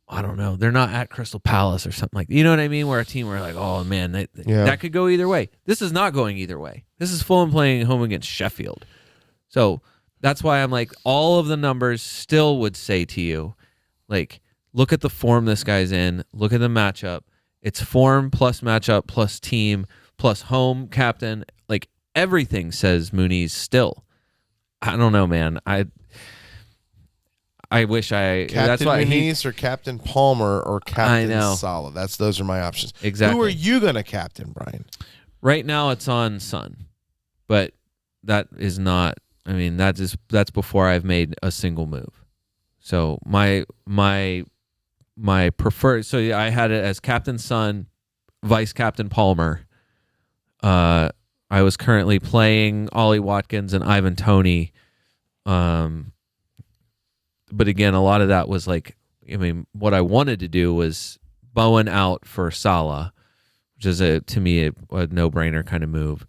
I don't know. They're not at Crystal Palace or something like that. You know what I mean? Where a team where like, oh man, that could go either way. This is not going either way. This is Fulham playing home against Sheffield. So that's why I'm like, all of the numbers still would say to you, like, look at the form this guy's in. Look at the matchup. It's form plus matchup plus team plus home captain. Like, everything says Muniz still. I don't know, man. I wish Captain that's why Muniz or Captain Palmer or Captain Salah. Those are my options. Exactly. Who are you going to captain, Brian? Right now it's on Son. But that is not, I mean, that's before I've made a single move. So my preferred, so I had it as Captain Son, Vice Captain Palmer. I was currently playing Ollie Watkins and Ivan Toney. But again, a lot of that was like, I mean, what I wanted to do was Bowen out for Salah, which is to me a no-brainer kind of move.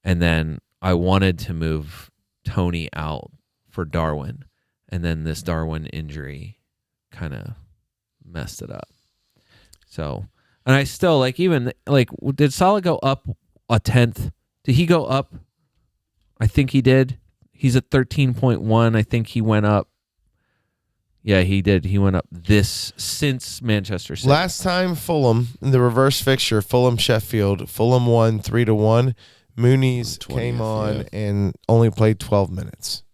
And then I wanted to move Toney out for Darwin. And then this Darwin injury kind of messed it up. So, and I still like, even like, did Salah go up a tenth? Did he go up? I think he did. He's at 13.1. I think he went up. Yeah, he did. He went up since Manchester City. Last time Fulham in the reverse fixture, Fulham-Sheffield, Fulham won 3-1. Mooney's came on and only played 12 minutes.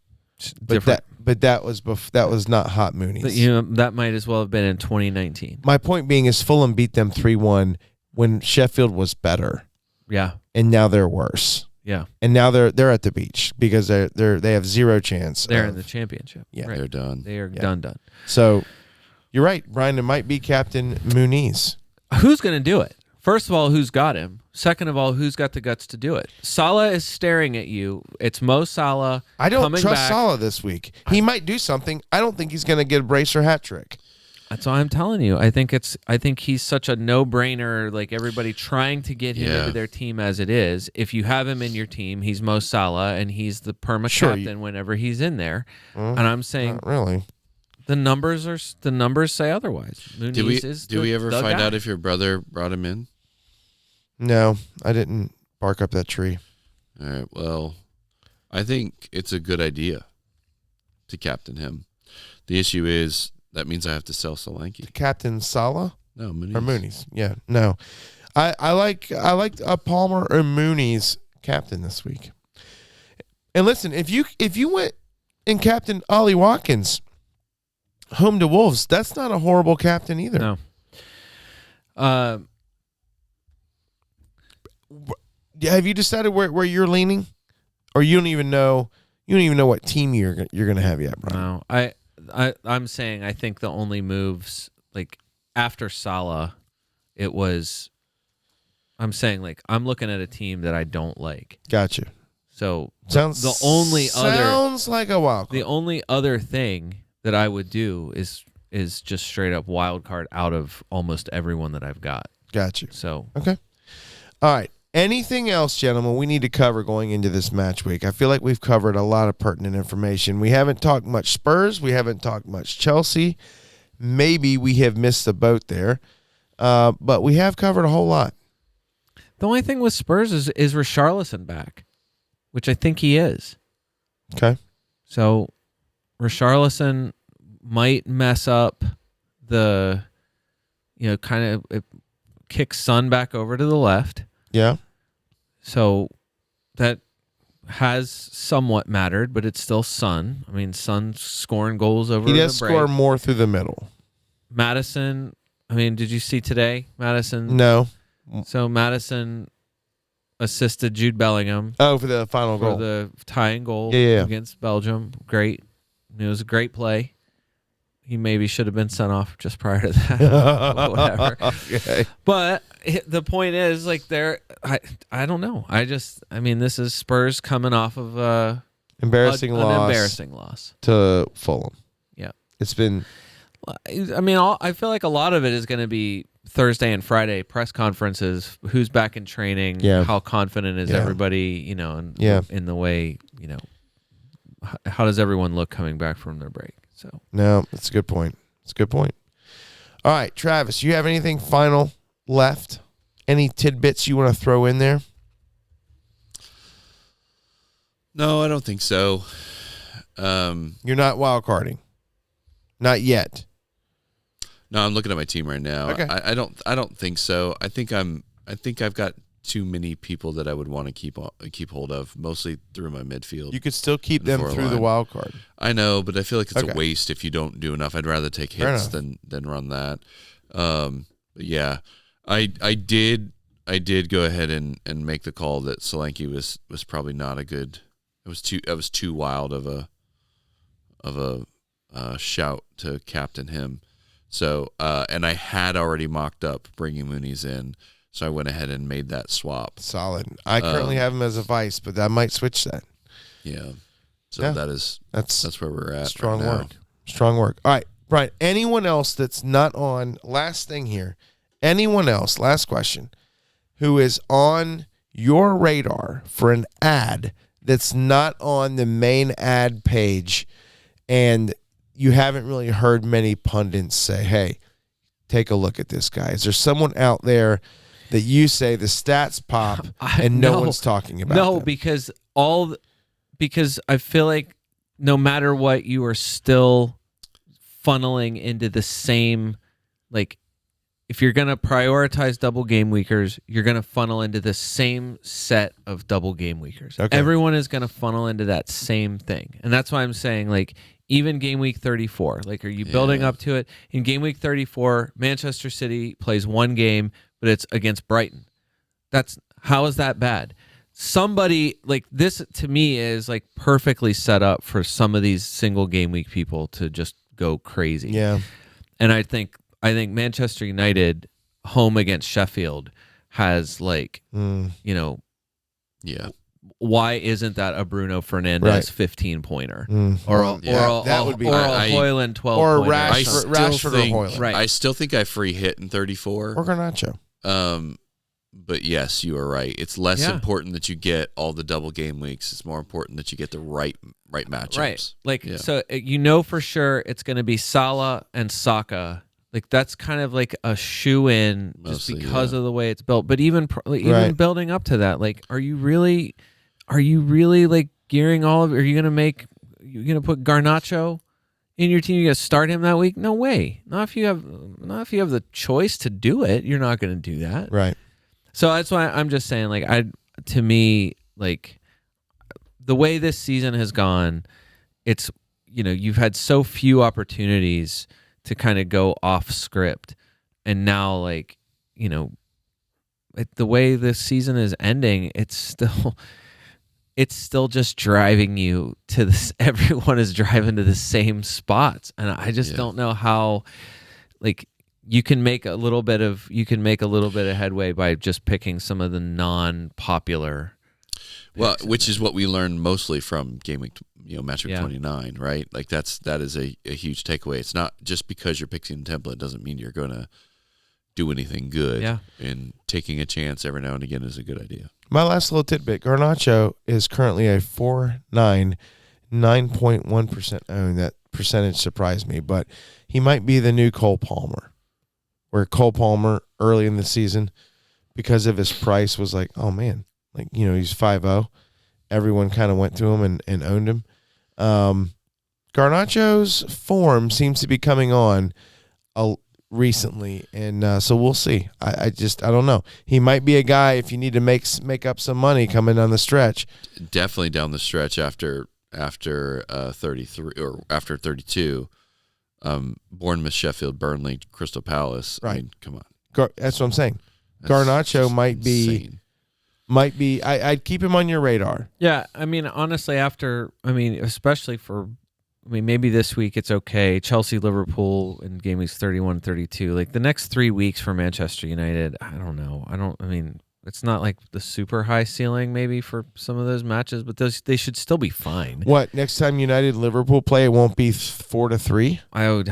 But that was not hot Mooney's. But, that might as well have been in 2019. My point being is Fulham beat them 3-1 when Sheffield was better. Yeah. And now they're worse. Yeah. And now they're at the beach because they have zero chance. They're in the championship. Yeah. Right. They're done. They are done. So you're right, Brian. It might be Captain Muniz. Who's going to do it? First of all, who's got him? Second of all, who's got the guts to do it? Salah is staring at you. It's Mo Salah. I don't coming trust back. Salah this week. He might do something. I don't think he's going to get a brace or hat trick. That's all I'm telling you. I think he's such a no-brainer, like everybody trying to get him into their team as it is. If you have him in your team, he's Mo Salah, and he's the perma-captain whenever he's in there. And I'm saying, not really. The numbers say otherwise. Did we ever find out if your brother brought him in? No, I didn't bark up that tree. All right. Well, I think it's a good idea to captain him. The issue is that means I have to sell Solanke. Captain Salah? No, Mooney's. Or Mooney's. Yeah, no. I like a Palmer or Mooney's captain this week. And listen, if you went and captain Ollie Watkins home to Wolves, that's not a horrible captain either. No. Have you decided where you're leaning, or you don't even know what team you're going to have yet, Brian? No, I'm saying I think the only moves, like after Salah, it was. I'm saying, like, I'm looking at a team that I don't like. Gotcha. So sounds like a wild card. The only other thing that I would do is just straight up wild card out of almost everyone that I've got. Got you. So okay. All right. Anything else, gentlemen, we need to cover going into this match week? I feel like we've covered a lot of pertinent information. We haven't talked much Spurs. We haven't talked much Chelsea. Maybe we have missed the boat there. But we have covered a whole lot. The only thing with Spurs is Richarlison back, which I think he is. Okay. So Richarlison might mess up the, kind of it kicks Son back over to the left. Yeah. So that has somewhat mattered, but it's still Son. I mean, Son's scoring goals over. He does score more through the middle. Madison. I mean, did you see today, Madison? No. So Madison assisted Jude Bellingham. Oh, for the final goal. For the tying goal Yeah. against Belgium. Great. It was a great play. He maybe should have been sent off just prior to that. Whatever. Okay. But the point is, like, I don't know. This is Spurs coming off of an embarrassing loss to Fulham. Yeah. It's been. I feel like a lot of it is going to be Thursday and Friday press conferences. Who's back in training? Yeah. How confident is everybody? In the way, how does everyone look coming back from their break? So no, that's a good point. All right, Travis, you have anything final left? Any tidbits you want to throw in there? No, I don't think so. You're not wild carding, not yet. No, I'm looking at my team right now. Okay. I don't think so. I think I've got too many people that I would want to keep hold of, mostly through my midfield. You could still keep them through the wild card. I know, but I feel like it's a waste if you don't do enough. I'd rather take hits than run that. But yeah, I did go ahead and make the call that Solanke was probably not a good. It was too wild of a shout to captain him. So and I had already mocked up bringing Mooney's in. So I went ahead and made that swap. Solid. I currently have him as a vice, but I might switch that. Yeah. So that's where we're at. Strong right work. Strong work. All right, Brian. Anyone else that's not on? Last thing here. Anyone else? Last question. Who is on your radar for an ad that's not on the main ad page, and you haven't really heard many pundits say, "Hey, take a look at this guy? Is there someone out there that you say the stats pop and no one's talking about? No, them? because I feel like no matter what, you are still funneling into the same, like, if you're going to prioritize double game weekers, you're going to funnel into the same set of double game weekers. Okay. Everyone is going to funnel into that same thing. And that's why I'm saying, like, even game week 34, like, are you building up to it? In game week 34, Manchester City plays one game, but it's against Brighton. How is that bad? Somebody like this, to me, is like perfectly set up for some of these single game week people to just go crazy. Yeah. And I think Manchester United home against Sheffield has, like, why isn't that a Bruno Fernandes 15-pointer or a Hoyland 12 or Rashford or Hoyland? Right. I still think I free hit in 34 or Garnacho. But yes, you are right. It's less important that you get all the double game weeks. It's more important that you get the right matchups. Right. Like, so for sure it's going to be Salah and Saka. Like, that's kind of like a shoe-in just because of the way it's built. But even building up to that, like, are you really like gearing all of? Are you going to put Garnacho in your team? You going to start him that week? No way. Not if you have the choice to do it. You're not going to do that. Right. So that's why I'm just saying, like, to me, like, the way this season has gone, it's, you've had so few opportunities to kind of go off script, and now, like, the way this season is ending, it's still just driving you to this. Everyone is driving to the same spots, and I just don't know how, like, you can make a little bit of headway by just picking some of the non-popular. Well, which is what we learned mostly from game week, match week 29, right? Like, that is a huge takeaway. It's not just because you're picking a template doesn't mean you're going to do anything good. Yeah. And taking a chance every now and again is a good idea. My last little tidbit: Garnacho is currently a 9.1% owned. That percentage surprised me, but he might be the new Cole Palmer. Where Cole Palmer early in the season, because of his price, was like, oh man, like, he's 5-0. Everyone kind of went to him and owned him. Garnacho's form seems to be coming on recently, and so we'll see. I don't know. He might be a guy if you need to make up some money coming down the stretch. Definitely down the stretch after 33 or after 32. Bournemouth, Sheffield, Burnley, Crystal Palace. Right. I mean, come on. That's what I'm saying. Garnacho might be. I'd keep him on your radar. Yeah, I mean, honestly, especially maybe this week it's okay. Chelsea, Liverpool in game weeks 31, 32. Like, the next 3 weeks for Manchester United, I don't know. It's not like the super high ceiling maybe for some of those matches, but they should still be fine. What, next time United Liverpool play, it won't be 4-3? I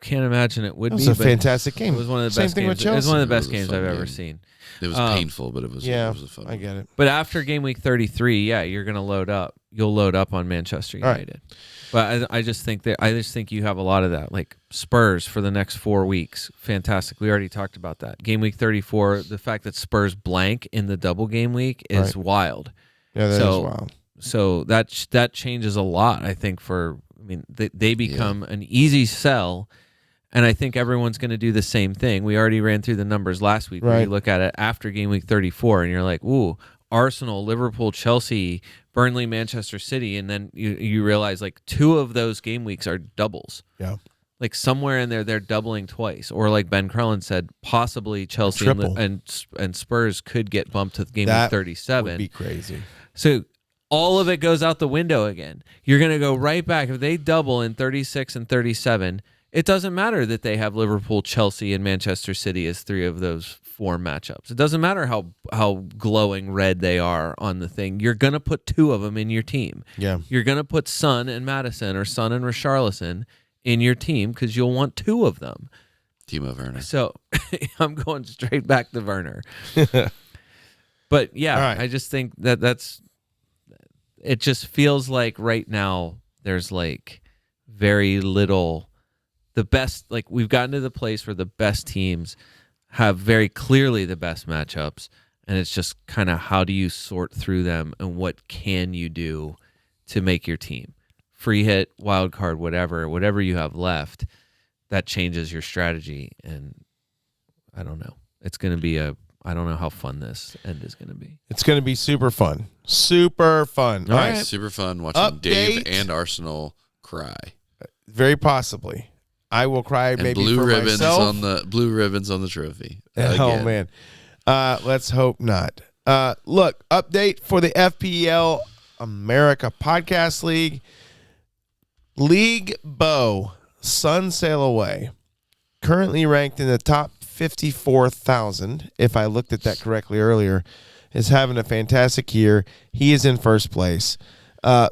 can't imagine it would be. It was a fantastic game. It was one of the Same best thing games. with Chelsea. It was one of the best games I've ever seen. It was painful, but it was a fun I get it. But after game week 33, you're going to load up. You'll load up on Manchester United. Right. But I just think you have a lot of that. Like, Spurs for the next 4 weeks, fantastic. We already talked about that. Game week 34, the fact that Spurs blank in the double game week is wild. Yeah, that is wild. So that changes a lot, I think. They become an easy sell, and I think everyone's going to do the same thing. We already ran through the numbers last week. Where you look at it after game week 34, and you're like, ooh, Arsenal, Liverpool, Chelsea, Burnley, Manchester City, and then you realize, like, 2 of those game weeks are doubles. Yeah. Like, somewhere in there, they're doubling twice. Or, like Ben Crellin said, possibly Chelsea and Spurs could get bumped to game week 37. That would be crazy. So all of it goes out the window again. You're going to go right back. If they double in 36 and 37, it doesn't matter that they have Liverpool, Chelsea, and Manchester City as 3 of those 4 matchups. It doesn't matter how glowing red they are on the thing. You're going to put 2 of them in your team. Yeah. You're going to put Son and Madison or Son and Richarlison in your team because you'll want 2 of them. Timo Werner. So I'm going straight back to Werner. But I just think that's it. Just feels like right now there's like very little. the best, like we've gotten to the place where the best teams have very clearly the best matchups, and it's just kind of how do you sort through them and what can you do to make your team free hit, wild card, whatever you have left, that changes your strategy. And I don't know. It's going to be I don't know how fun this end is going to be. It's going to be super fun. Super fun. All right. Super fun watching Update. Dave and Arsenal cry. Very possibly. I will cry And maybe blue for ribbons myself. on the blue ribbons on the trophy. Oh, man. Let's hope not. Look, update for the FPL America Podcast League. League Bow, Sun Sail Away, currently ranked in the top 54,000, if I looked at that correctly earlier, is having a fantastic year. He is in first place.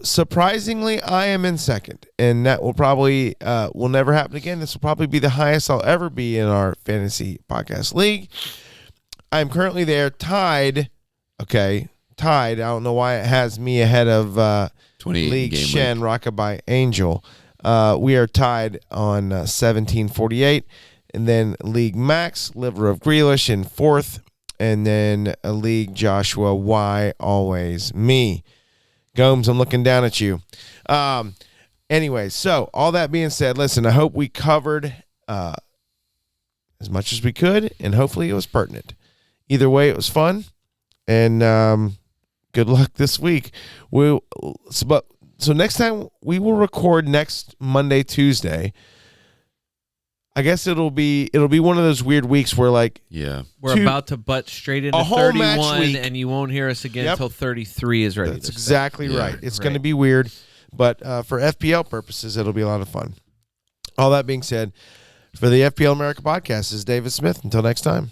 Surprisingly, I am in second, and that will probably will never happen again. This will probably be the highest I'll ever be in our fantasy podcast league. I'm currently there, tied. Okay, tied. I don't know why it has me ahead of 28 League game Shen, week. Rockabye Angel. We are tied on 1748. And then League Max, Liver of Grealish in fourth. And then a League Joshua Y, always me. Gomes, I'm looking down at you. Anyway, so all that being said, listen, I hope we covered as much as we could, and hopefully it was pertinent. Either way, it was fun, and good luck this week. So next time we will record next Monday, Tuesday. I guess it'll be one of those weird weeks where we're about to butt straight into a whole match 31, week. and you won't hear us again until 33 is ready. That's exactly right. It's going to be weird, but for FPL purposes, it'll be a lot of fun. All that being said, for the FPL America podcast, this is David Smith. Until next time.